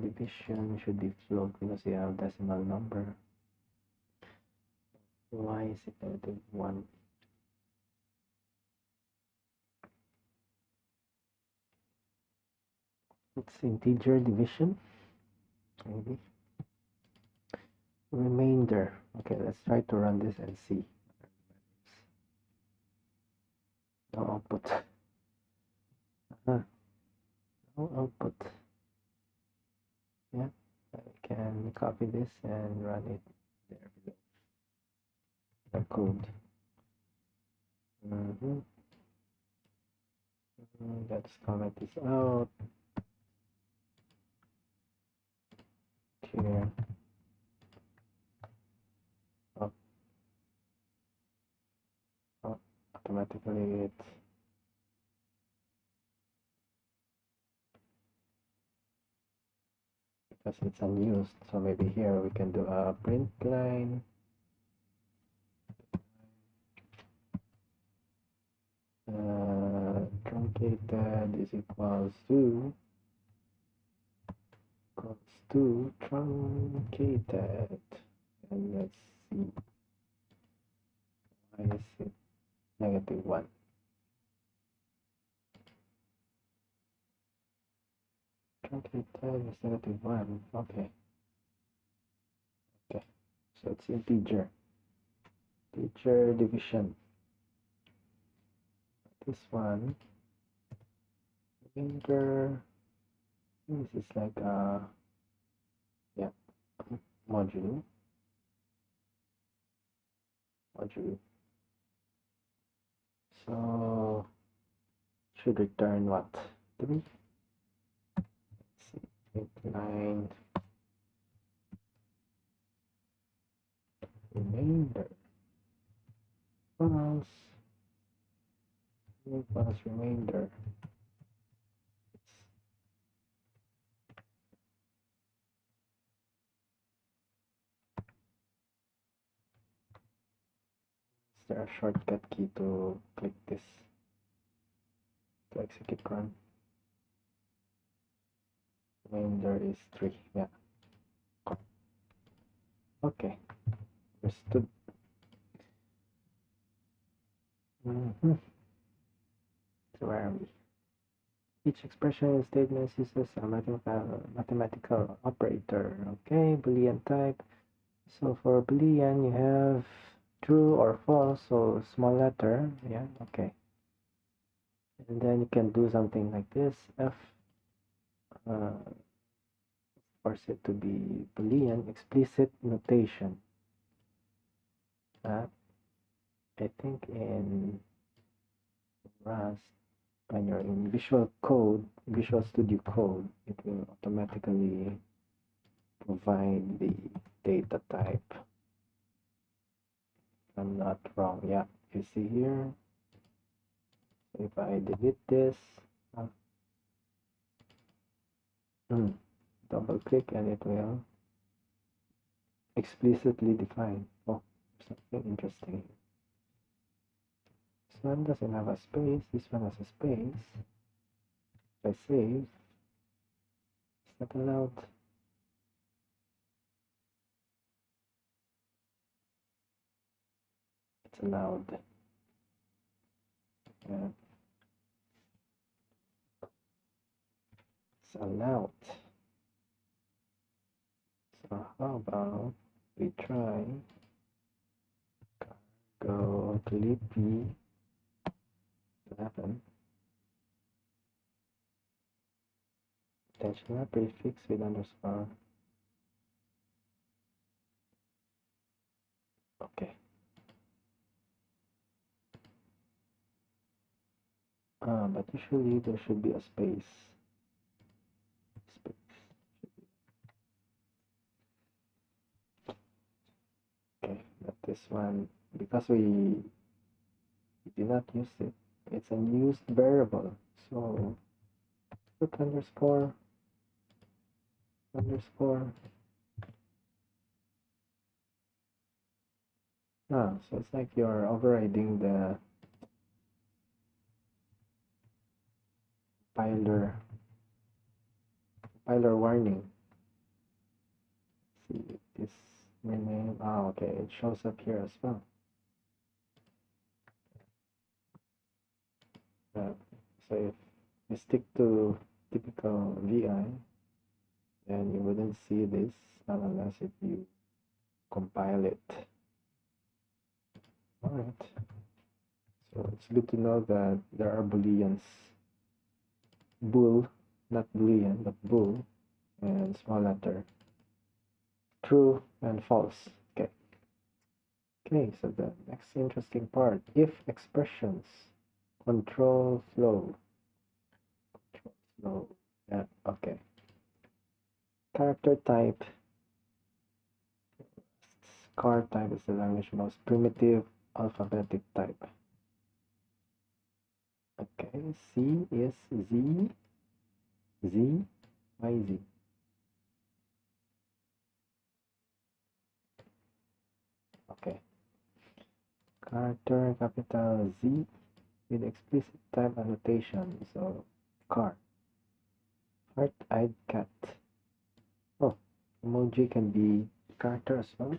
Division should be float because you have decimal number. Why is it -1? It's integer division, maybe. Remainder. Okay, let's try to run this and see. No output. No output. Yeah, I can copy this and run it there below. The code. Let's comment this out here. Automatically it because it's unused. So maybe here we can do a print line. Truncated is equals to truncated, and let's see, why is it -1? Truncated is -1. Okay, so it's integer division. This one remainder. This is like a module. So should return what? 3. Let's see, 8, 9. Remainder plus remainder. Is there a shortcut key to click this to execute run? Remainder is 3. Yeah. Okay. Understood. So where are we? Each expression in statements uses a mathematical operator. Okay, Boolean type. So for Boolean, you have true or false, so small letter. Yeah, okay. And then you can do something like this. F, force it to be Boolean explicit notation. I think in Rust, when you're in Visual Studio Code, it will automatically provide the data type. I'm not wrong. Yeah, you see here. If I delete this, double click and it will explicitly define. Oh, something interesting. This one doesn't have a space. This one has a space. If I save, it's not allowed. It's allowed. Yeah. It's allowed. So how about we try cargo clippy 11. Intentional prefix with underscore. Okay. But usually there should be a space. Okay, but this one, because we did not use it, it's a used variable. So put underscore. So it's like you're overriding the compiler warning. See this rename. Okay, it shows up here as well. So if you stick to typical VI, then you wouldn't see this unless if you compile it. Alright. So it's good to know that there are booleans. Bool, not boolean, but bool, and small letter. True and false. Okay. Okay, so the next interesting part, if expressions, control flow. Yeah, okay. Character type. Car type is the language's most primitive alphabetic type. Okay, C is Z, Z, YZ. Okay. Character capital Z with explicit type annotation. So, car. Heart-eyed cat. Oh, emoji can be character as well.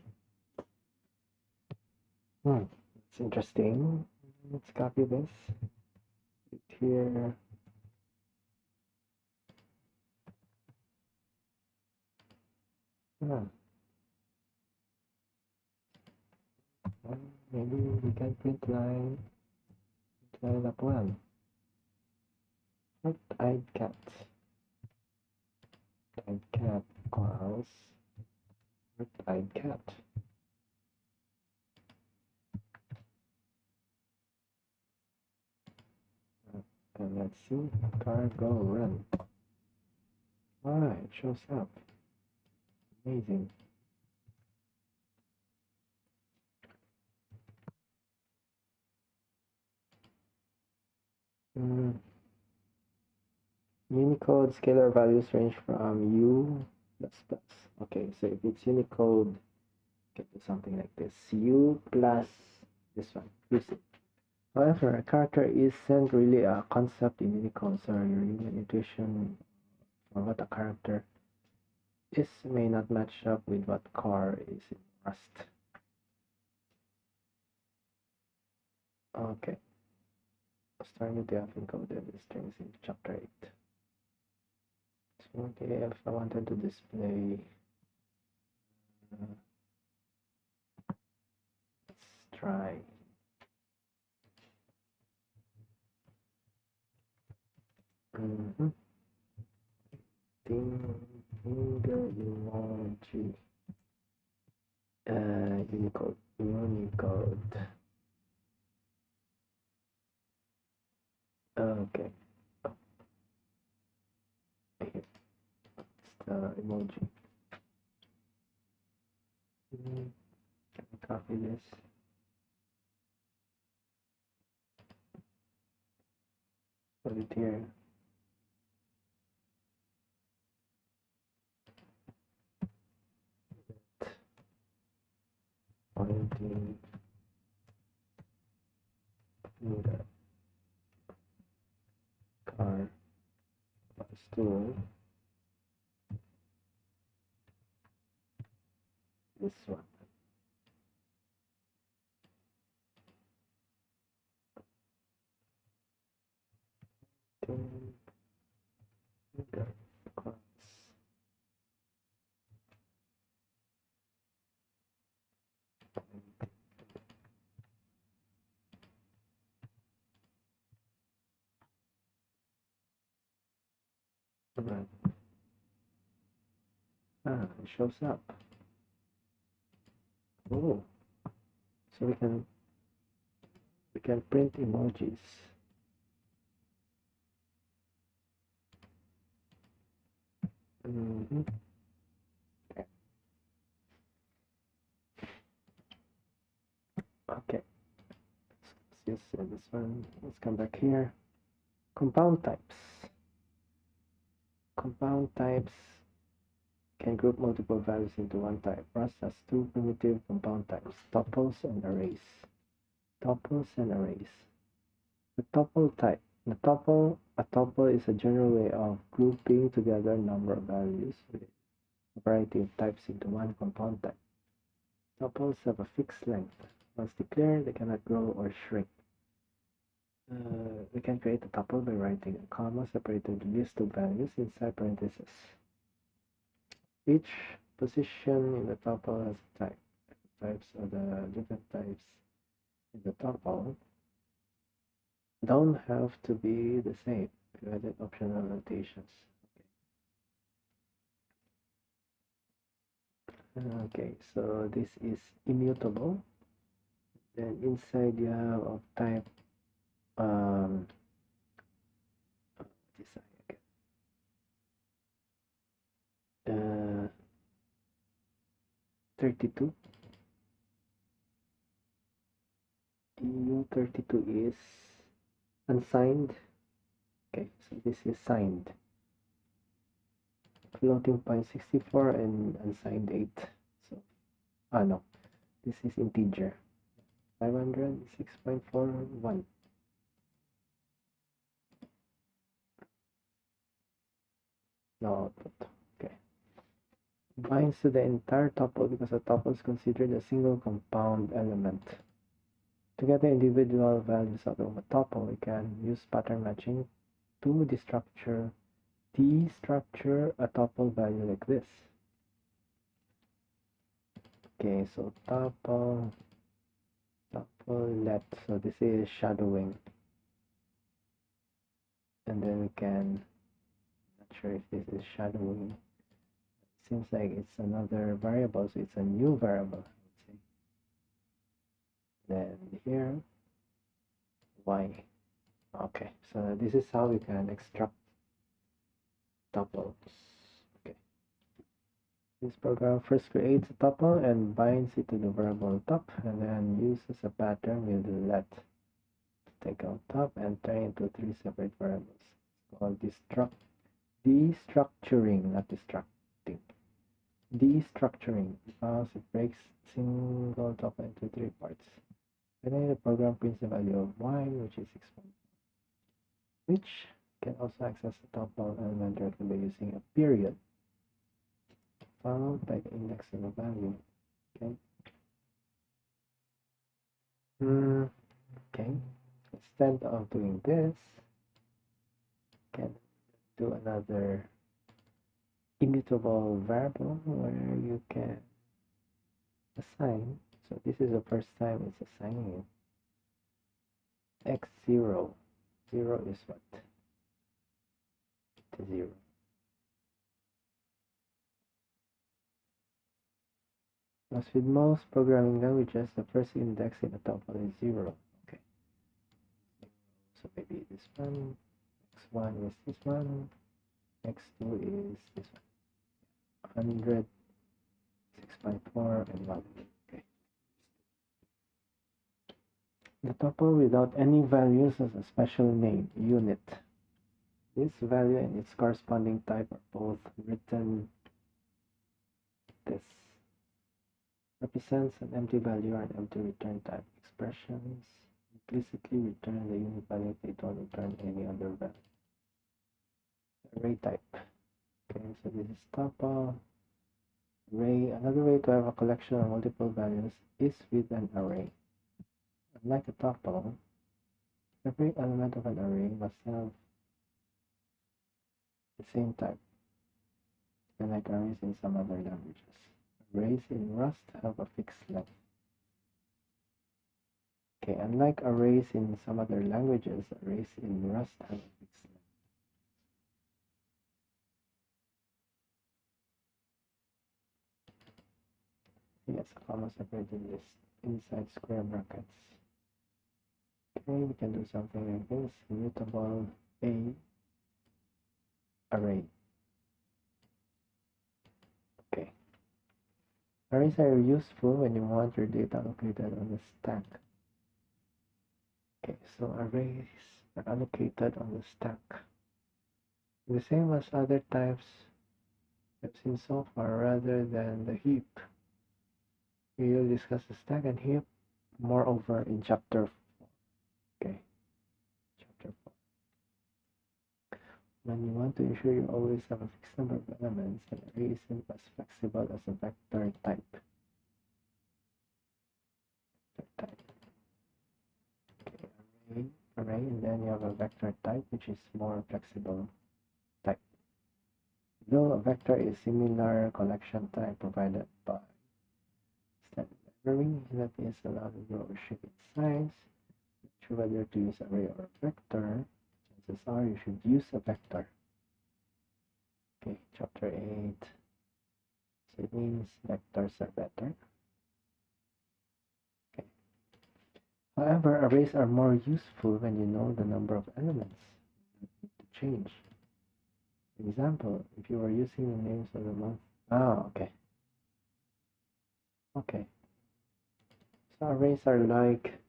It's interesting. Let's copy this. Put here. Maybe we can print line up well. Heart-eyed cat. Heart-eyed cat class. Heart-eyed cat. And let's see, cargo run. It shows up. Amazing. Unicode scalar values range from U plus. Okay, so if it's Unicode, get to something like this. U plus this one. Use it. However, a character isn't really a concept in Unicode, so your human intuition for what a character is may not match up with what car is in Rust. Okay. Starting with the encoded strings in chapter 8. So if I wanted to display, let's try. Finger emoji. Unicode. Okay. It's the emoji. Copy this. Put it here. Pointing to the car plus tool. This one. Right. it shows up. Oh, so we can print emojis. Okay, so let's just this one. Let's come back here. Compound types. Compound types can group multiple values into one type. Rust has two primitive compound types, tuples and arrays. Tuples and arrays. The tuple type. A tuple is a general way of grouping together a number of values with a variety of types into one compound type. Tuples have a fixed length. Once declared, they cannot grow or shrink. We can create a tuple by writing a comma separated list of values inside parentheses. Each position in the tuple has a type. The types of the different types in the tuple don't have to be the same. We added optional notations. Okay, so this is immutable. Then inside you have of type again? 32. EU32 is unsigned. Okay, so this is signed. Floating point 64 and unsigned 8. So, no, this is integer. 500, 6.41. No output. Okay. Binds to the entire tuple because a tuple is considered a single compound element. To get the individual values out of a tuple, we can use pattern matching to destructure a tuple value like this. Okay, so tuple let. So this is shadowing, and then we can. Not sure if this is shadowing. It seems like it's another variable, so it's a new variable. Then here y. Okay, so this is how we can extract tuples. Okay, this program first creates a tuple and binds it to the variable top, and then uses a pattern with let to take out top and turn into three separate variables. It's called destructuring, not destructing. Destructuring because it breaks single tuple into three parts. Finally, the program prints the value of y, which is 6, which can also access the tuple element directly by using a period followed by the index of the value. Okay. Okay. Instead of doing this, you can do another immutable variable where you can assign. So this is the first time it's assigning it. X0. 0 is what? 0. As with most programming languages, the first index in a tuple is 0. Okay. So maybe this one. X1 is this one. X2 is this one. 100, 6.4, and 1. Okay. The tuple without any values has a special name, unit. This value and its corresponding type are both written. This represents an empty value or an empty return type. Expressions implicitly return the unit value if they don't return any other value. Array type. Okay, so this is tuple. Array. Another way to have a collection of multiple values is with an array. Unlike a tuple, every element of an array must have the same type, unlike arrays in some other languages. Arrays in Rust have a fixed length. Okay, unlike arrays in some other languages, arrays in Rust have a fixed length. Yes, comma separated list inside square brackets. Okay, we can do something like this. Mutable a array. Okay. Arrays are useful when you want your data located on the stack. Okay, so arrays are allocated on the stack. The same as other types we've seen so far rather than the heap. We will discuss the stack and heap moreover in chapter 4. Okay, chapter 4. When you want to ensure you always have a fixed number of elements, an array isn't as flexible as a vector type. Okay, array, and then you have a vector type, which is more flexible type. Though a vector is similar collection type provided by standard library that is allowed to grow or shrink its size, whether to use array or vector, chances are you should use a vector. Okay, chapter 8. So it means vectors are better. Okay. However, arrays are more useful when you know the number of elements to change. For example, if you are using the names of the month. Okay. Okay. So arrays are like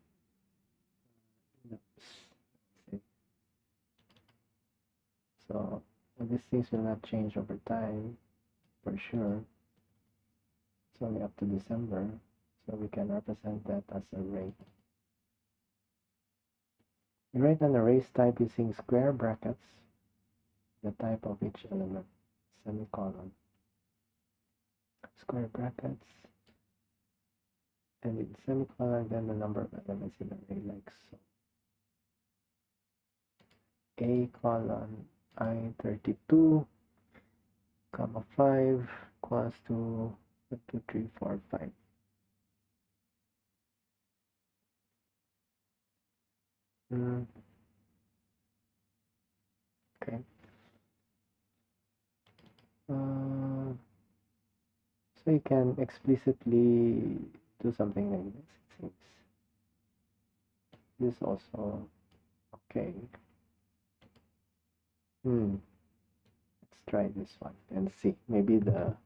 so these things will not change over time for sure. It's only up to December, so we can represent that as array. We write an array's type using square brackets, the type of each element, semicolon, square brackets, and in semicolon, then the number of elements in the array, like so. A colon I32, comma 5 equals to 1, 2, 3, 4, 5. Okay. So you can explicitly do something like this. It seems this also okay. Let's try this one and see. Maybe the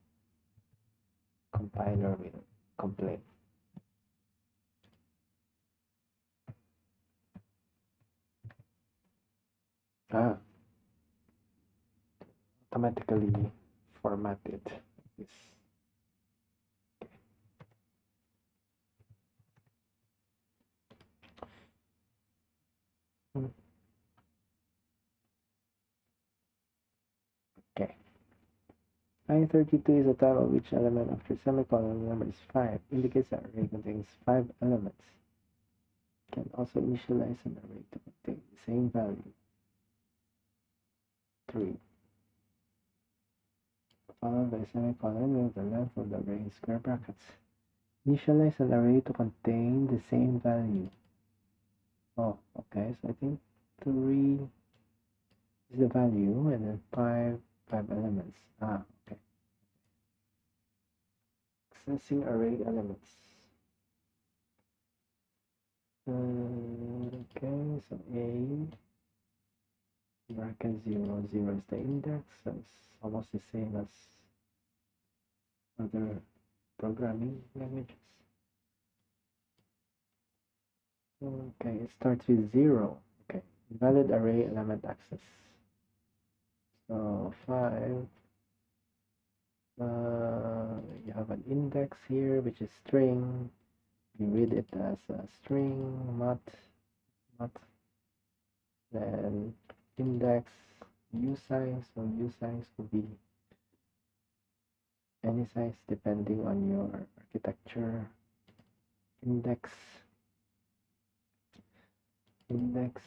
compiler will complain. Automatically formatted this. Okay. I32 is a type of which element after semicolon the number is 5 indicates that array contains 5 elements. You can also initialize an array to contain the same value, 3, followed by semicolon with the length of the array in square brackets. Initialize an array to contain the same value. Okay, so I think 3 is the value and then 5 elements. Okay. Accessing array elements. Okay, so A bracket 0, 0 is the index, so it's almost the same as other programming languages. Okay, it starts with 0. Okay, valid array element access. So 5. You have an index here, which is string. You read it as a string, mut, then index usize. So usize will be any size depending on your architecture. Index index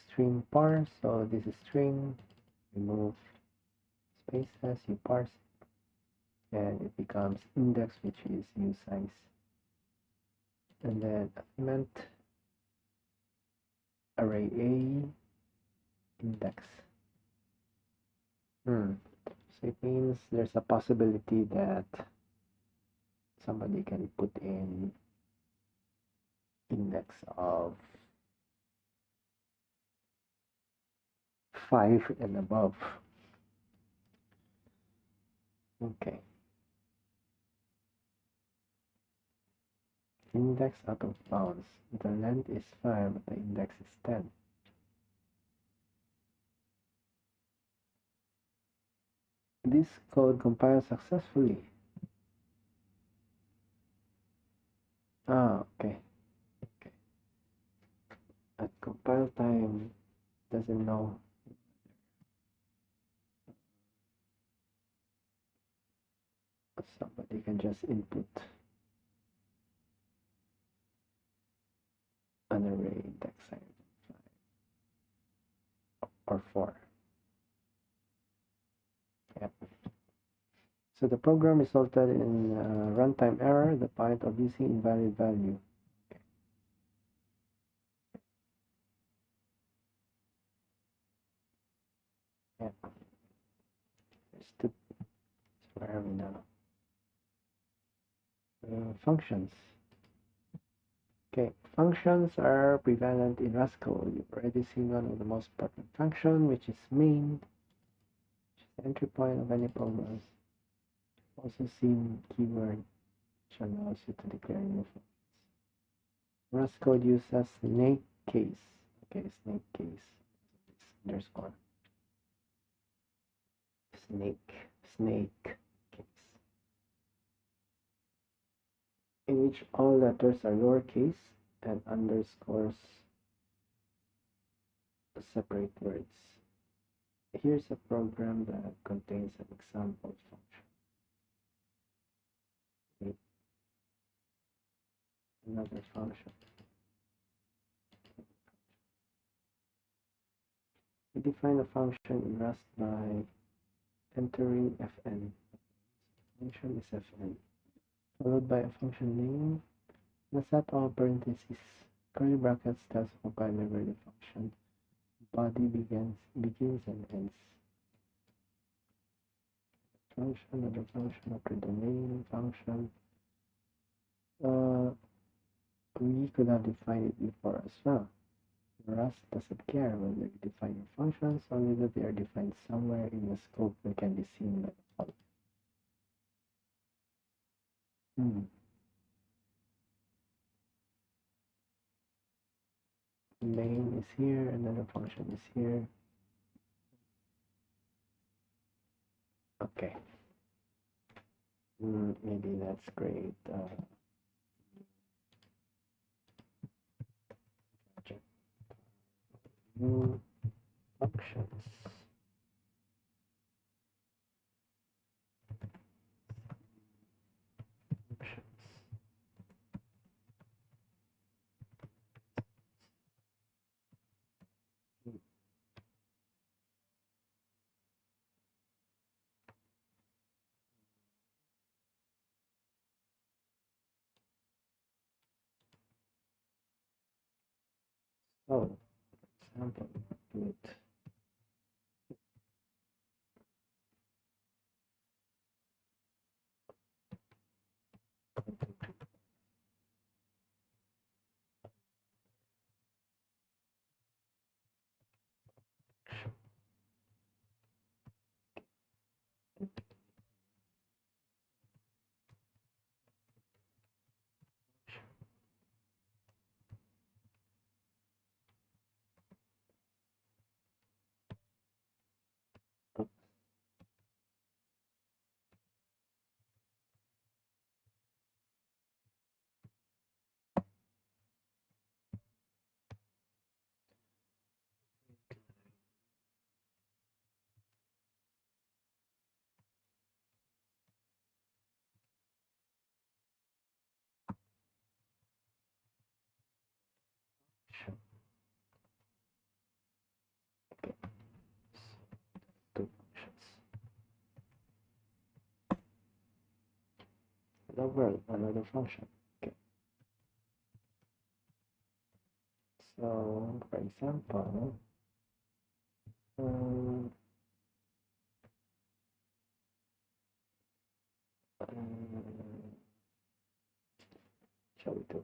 string parse. So this is string, remove spaces, you parse it, and it becomes index, which is usize. And then element array A index. So So it means there's a possibility that somebody can put in index of 5 and above. Okay. Index out of bounds. The length is 5, but the index is 10. This code compiles successfully. Okay. At compile time, doesn't know. Somebody can just input an array index size 5 or 4. Yep. So the program resulted in a runtime error, the point of using invalid value. Okay. Yeah. Where are we now? Functions. Okay, functions are prevalent in Rust code. You've already seen one of the most important function, which is main, which is the entry point of any programs. Also seen keyword, which allows you to declare new functions. Rust code uses snake case. Okay, snake case. Underscore. Snake case. In which all letters are lowercase and underscores separate words. Here's a program that contains an example function. Wait. Another function. We define a function in Rust by entering fn. Function is fn, followed by a function name, and a set of parentheses, curly brackets tells the compiler where the function body begins and ends. Function, another function after the main function. We could have defined it before as well. Rust doesn't care whether you define your functions, only that they are defined somewhere in the scope that can be seen by the following. Main is here, and then the function is here. Okay. Maybe that's great. New functions. So, for example, do it. Okay. Two functions. Another function. Okay. So, for example, Shall we do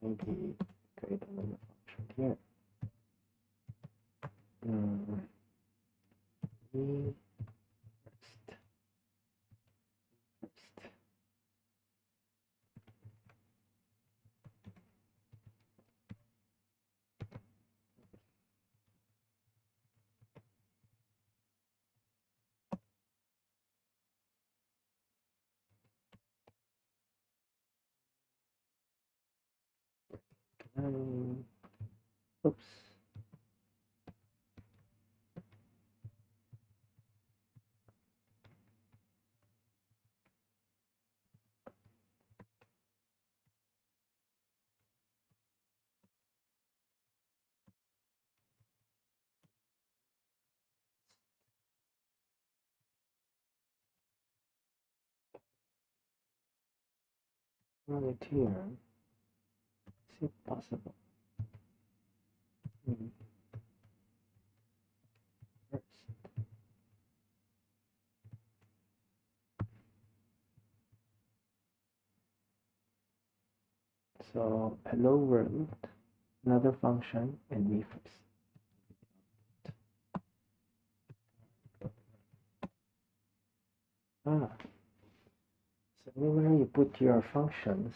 maybe create another function here? We first. Oops. Run it here. Is it possible? First. So hello world, another function, and we first. So anywhere you put your functions,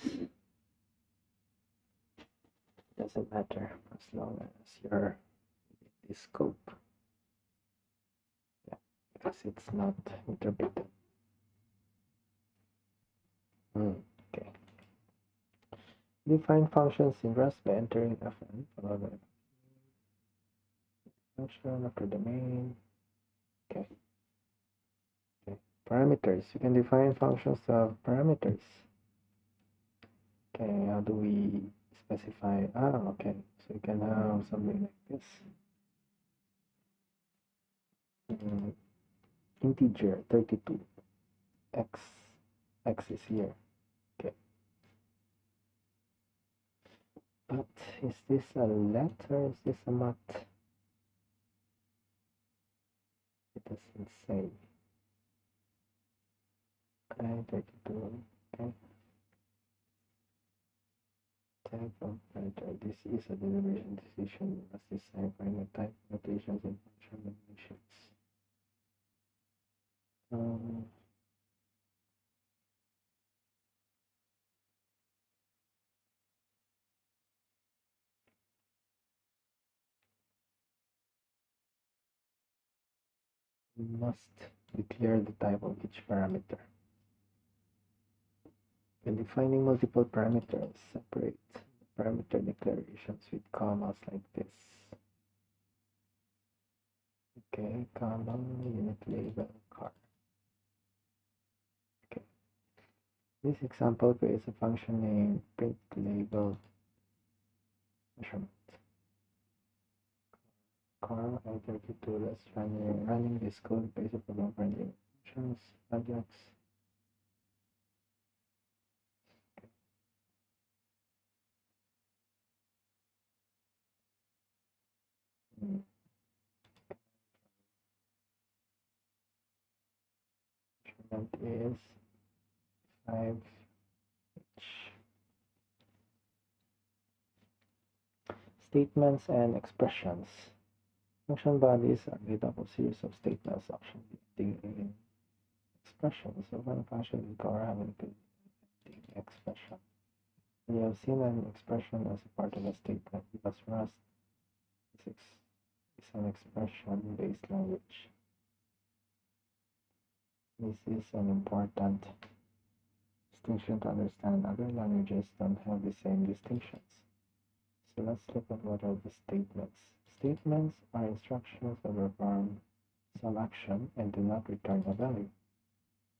doesn't matter as long as you're in the scope. Yeah, because it's not interpreted. Okay. Define functions in Rust by entering fn followed by function after the main. Okay. Parameters. You can define functions of parameters. Okay, how do we specify? Okay. So you can have something like this. Integer 32. X is here. Okay. But is this a let or is this a mat? It doesn't say. 32. Okay. Type of parameter. This is a deliberation decision. You must decide final type notations and function notations. We must declare the type of each parameter. When defining multiple parameters, separate parameter declarations with commas like this. Okay, comma, unit label, car. Okay. This example creates a function named print label measurement. Car I32. Let's try running this code based upon printing functions, objects. Measurement is 5 Statements and expressions. Function bodies are made up of series of statements, often ending in expressions. So when a function is called having an ending expression. We have seen an expression as a part of a statement because Rust is an expression-based language. This is an important distinction to understand. Other languages don't have the same distinctions. So let's look at what are the statements. Statements are instructions that perform some action and do not return a value.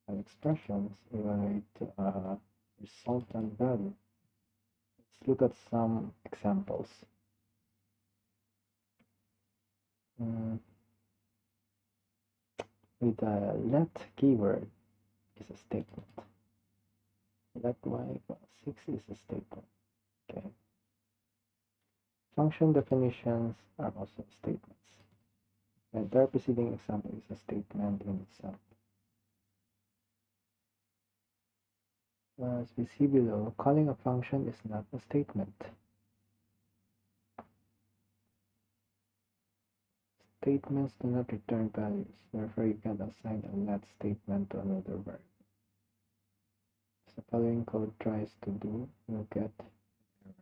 And expressions evaluate resultant value. Let's look at some examples. With a let keyword is a statement. Let y equals 6 is a statement. Okay. Function definitions are also statements. The entire preceding example is a statement in itself. As we see below, calling a function is not a statement. Statements do not return values, therefore you can assign a let statement to another variable. As the following code tries to do, you'll get error.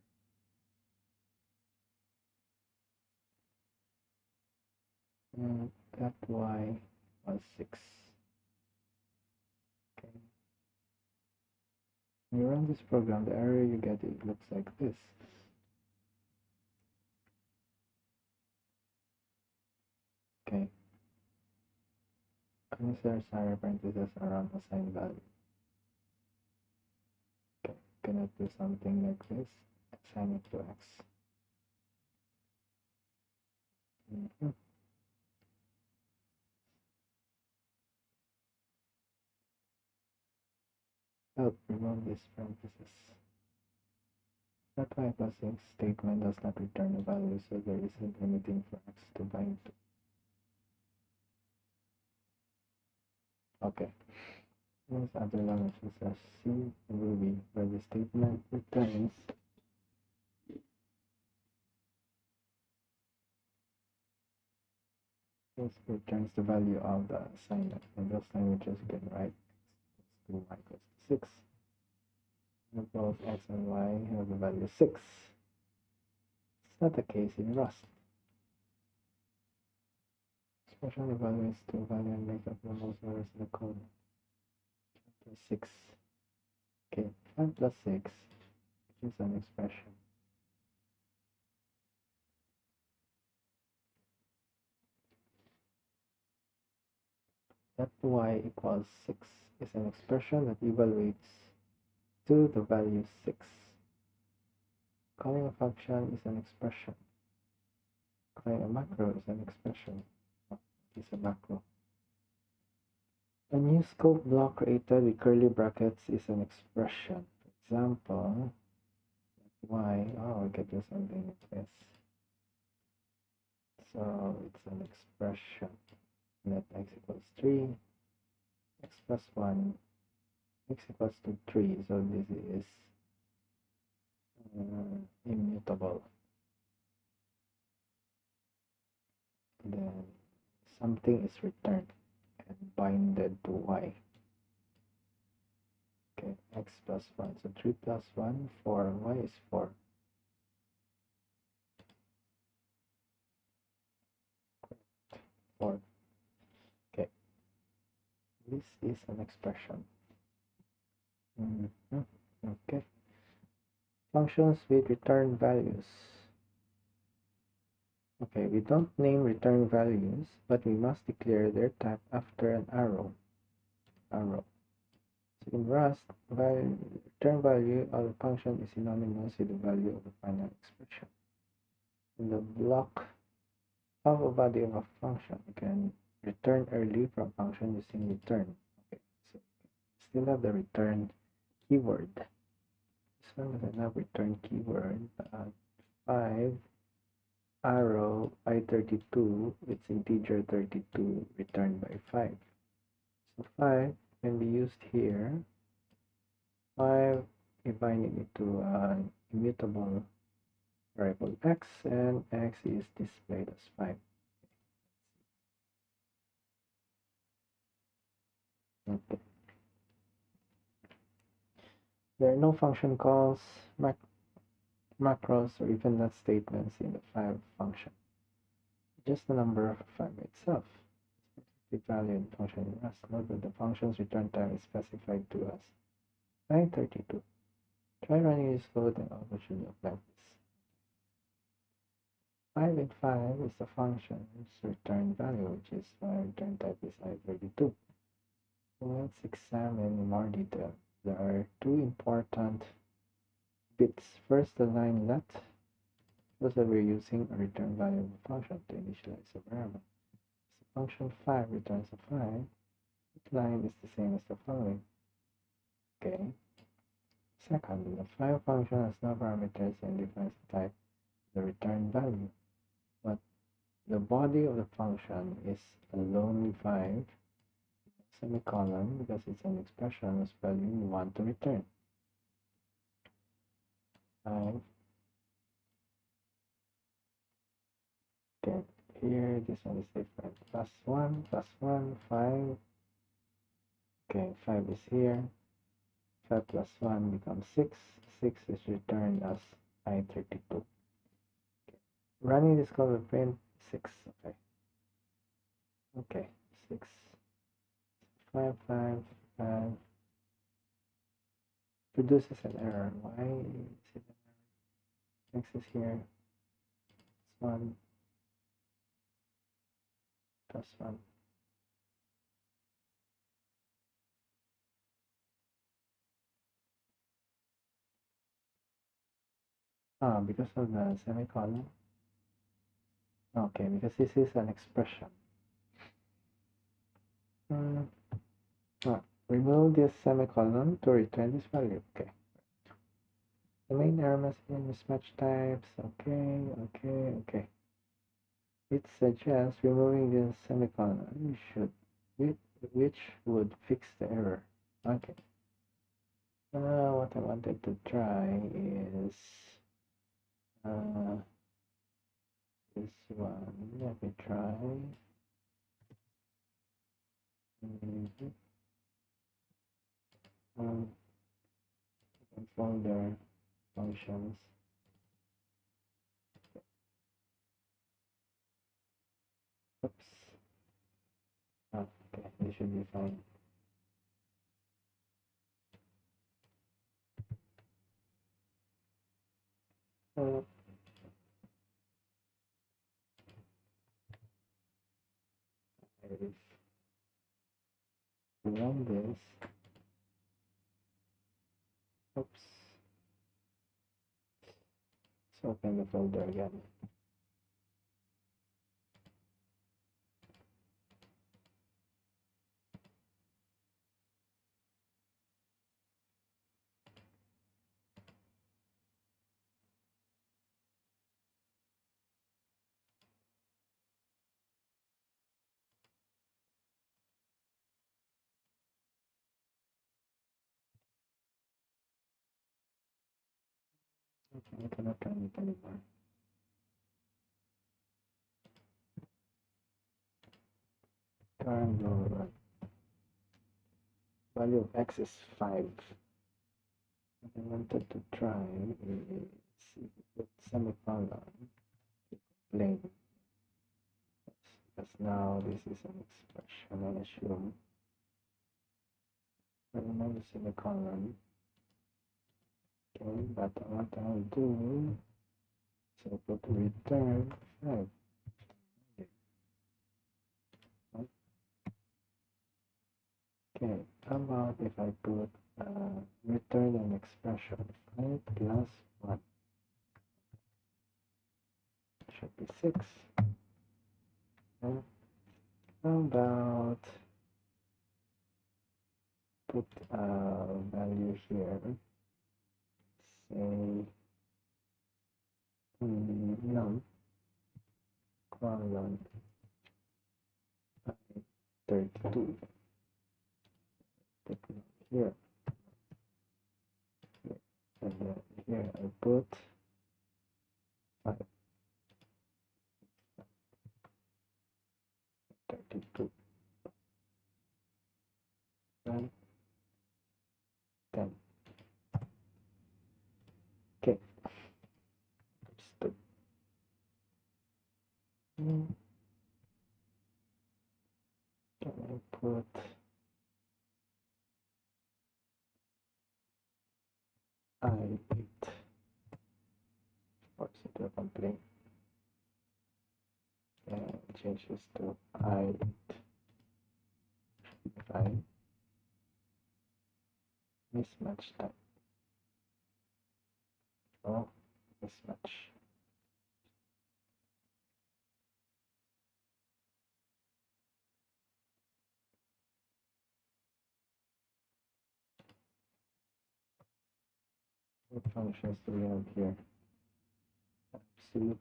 And that y was 6. Okay. When you run this program, the error you get, it looks like this. Okay. Unnecessary square parentheses around assigned value. Okay, gonna do something like this. Assign it to x. Oh, remove this parenthesis. That y plus 6 statement does not return a value, so there isn't anything for x to bind to. Okay. These other languages are C and Ruby, where the statement returns the value of the assignment. In those languages, you can write x equals to y equals to 6. And both x and y have the value 6. It's not the case in Rust. Special evaluates to value and make up the most errors in the code. 6. Okay, 5 plus 6, which is an expression. That y equals 6 is an expression that evaluates to the value 6. Calling a function is an expression. Calling a macro is an expression. It's a macro. A new scope block created with curly brackets is an expression. For example, y, we could do something like this. So it's an expression. Let x equals 3, x plus 1, x equals to 3. So this is immutable. Then something is returned and binded to y. Okay, x plus 1. So 3 plus 1, 4. Y is 4. Okay, this is an expression. Okay, functions with return values. Okay, we don't name return values, but we must declare their type after an arrow. So in Rust, return value of a function is synonymous with the value of the final expression. In the block of a body of a function, you can return early from function using return. Okay, so still have the return keyword. This one doesn't have return keyword. 5 arrow I32, it's integer 32 returned by 5. So 5 can be used here. 5 you bind it into an immutable variable x, and x is displayed as 5. Okay. There are no function calls, macros, or even let statements in the 5 function. Just the number of 5 itself. The value in function in Rust. Note that the function's return time is specified to us. 932. Try running this code and output should look like this. 5 and 5 is the function's return value, which is why return type is I32. So let's examine in more detail. There are 2 important bits. First, the line let shows that we're using a return value of a function to initialize a variable. So function 5 returns a 5. That line is the same as the following. Okay. Second, the 5 function has no parameters and defines the type, the return value. But the body of the function is a lonely 5, semicolon, because it's an expression whose value we want to return. 5. Okay, here this one is different. Plus 1, plus 1, 5. Okay, 5 is here. 5 plus 1 becomes 6. 6 is returned as I32. Running this color print 6. Okay. Okay. 6. 5, 5, 5. Produces an error. Why is it an error? X is here. It's 1 plus 1. Ah, because of the semicolon. Okay, because this is an expression. Remove this semicolon to return this value. Okay. The main error message mismatch types. Okay. It suggests removing this semicolon which would fix the error. Okay. What I wanted to try is this one. Let me try. Folder functions. Oops. Okay, this should be fine. If we run this, oops, let's open the folder again. Okay, I cannot run it anymore. Current run. Value of x is 5. What I wanted to try is put semicolon plain. Because now this is an expression, I assume. I remove the semicolon. Okay, but what I'll do is I'll put return 5. Okay, how about if I put return an expression 5 plus 1 should be 6. And how about put a value here, say none colon 32. Put here, and then here I put 5, 32, and 10. Okay, stop. Can I put I8? Or is it a complaint? And change this to I8. If I mismatch type. Oh, mismatch. What functions do we have here? Absolute.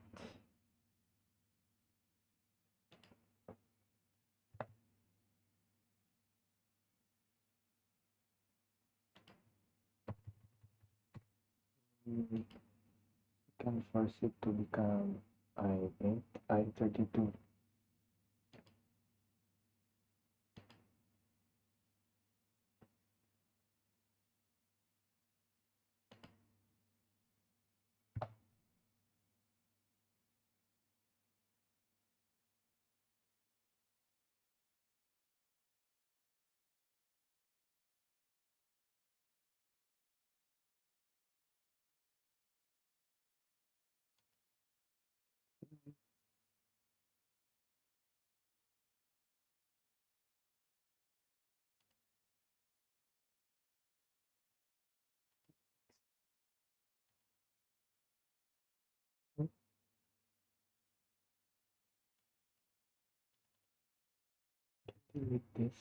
can force it to become I8, I32. Delete this.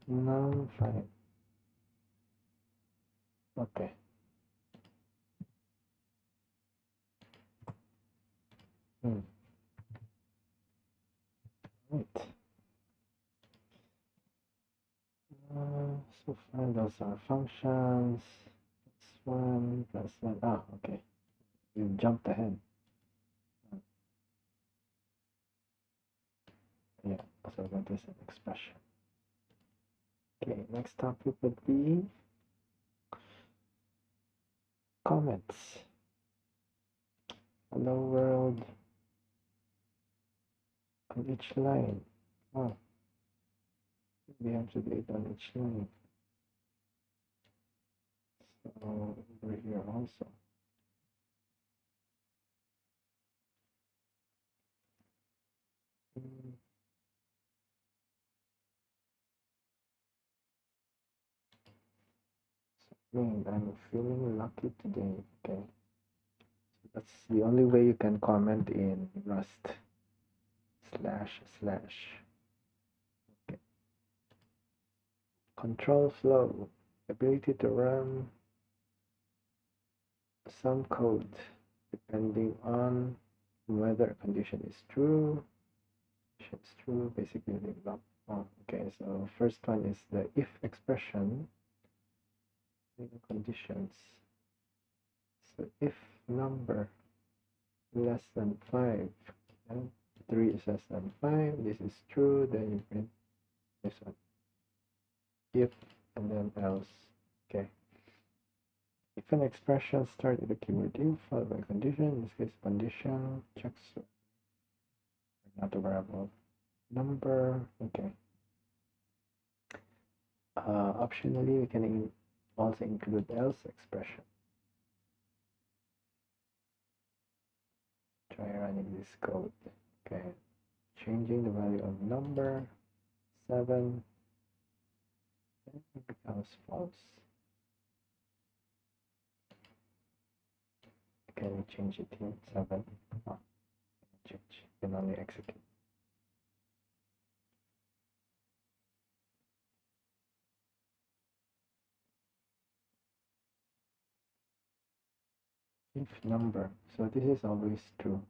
No, fine. Okay. Right. So far those are functions. Plus one. Ah, okay. You jumped ahead. Yeah, so that is an expression. Okay, next topic would be comments. Hello world on each line. Oh, we have to do it on each line. So over here also. Man, I'm feeling lucky today. Okay, that's the only way you can comment in Rust. // Okay. Control flow, ability to run some code depending on whether a condition is true. It's true, basically the block. Oh, okay, so first one is the if expression conditions. So if number less than 5 and 3 is less than 5, this is true, then you print this one. If and then else. Okay. If an expression starts with a keyword if followed by a condition, in this case condition checks not a variable number. Okay. Optionally, we can also include else expression. Try running this code. Okay. Changing the value of number 7 and it becomes false. Can we change it here? 7. Oh, change. Can only execute. If number. So this is always true.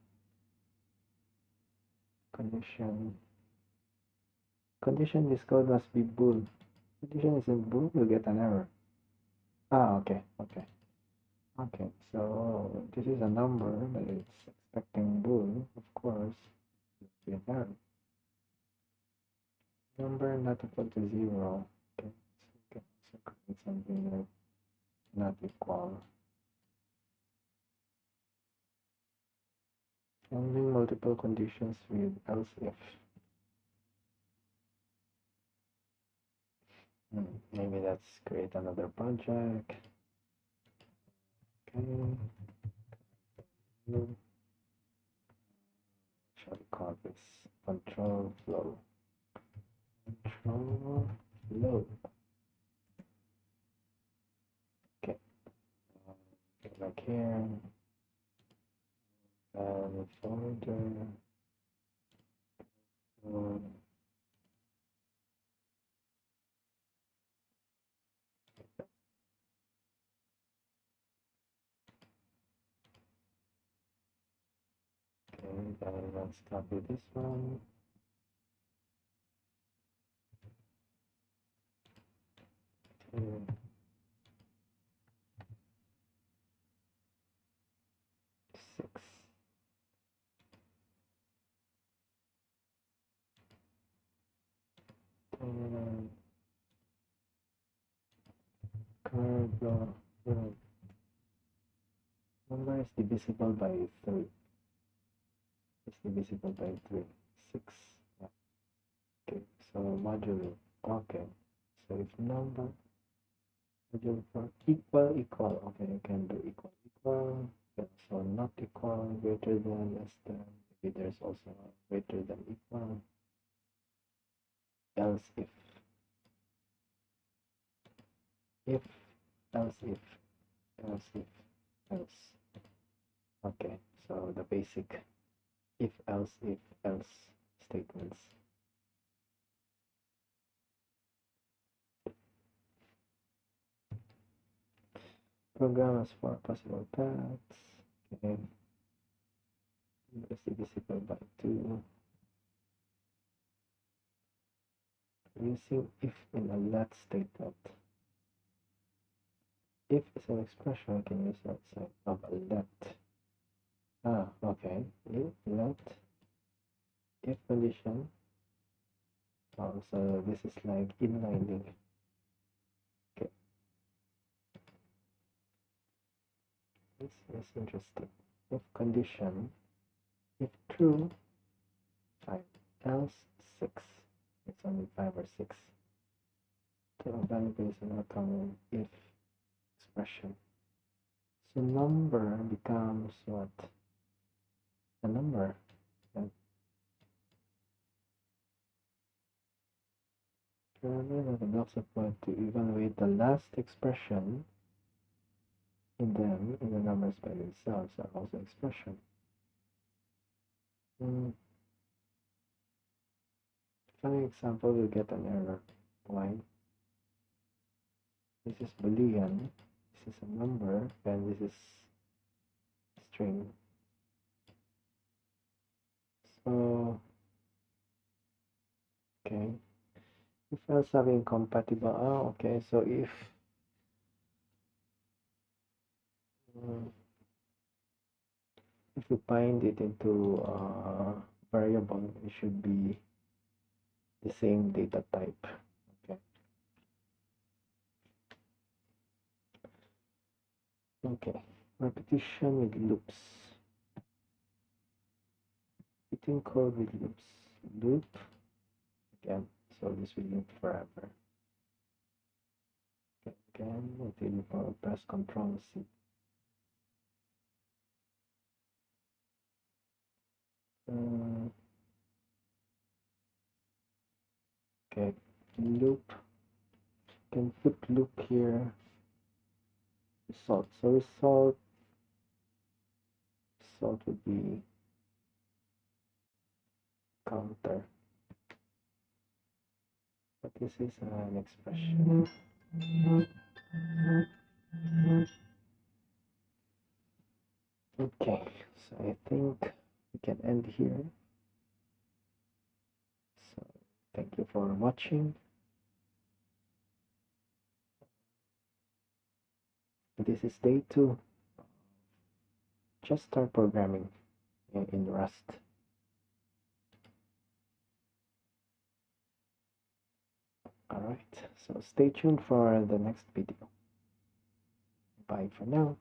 Condition. Condition this code must be bool. Condition isn't bool, you'll get an error. Ah, okay, okay. Okay, so this is a number, but it's expecting bool, of course. It'll be an error. Number not equal to 0. Okay, so we can also create something like not equal. Handling multiple conditions with else if. Maybe let's create another project. Okay. Shall we call this control flow? Control flow. Okay. Go back here. Folder. Okay, then let's copy this one. Okay. overflow. Number is divisible by 3. It's divisible by 3. 6. Yeah. Okay, so modulo. Okay, so if number modulo for equal. Okay, you can do equal. Okay, so not equal, greater than, less than. Maybe there's also greater than equal. Else if else if else. Okay, so the basic if else statements. Program has 4 possible paths. Okay, is divisible by 2. Using if in a let statement. If is an expression, I can use outside of a let. Okay. If let if condition. So this is like inlining. Okay. This is interesting. If condition, if true, 5. Else 6. It's only 5 or 6. To a value based on outcome if expression. So number becomes what? A number. Remember that the blocks of code to evaluate the last expression in them in the numbers by themselves are also expression. Funny example, we'll get an error. Why? This is Boolean, this is a number, and this is string. So, okay. If else are incompatible, okay, so if you bind it into a variable, it should be the same data type. Okay, repetition with loops. Repeating code with loops. Loop again, so this will loop forever. Okay, again, until you press Ctrl C. Okay, loop. You can put loop here. Result. So result would be counter. But this is an expression. Okay, so I think we can end here. So thank you for watching. This is day 2. Just start programming in Rust. Alright, so stay tuned for the next video. Bye for now.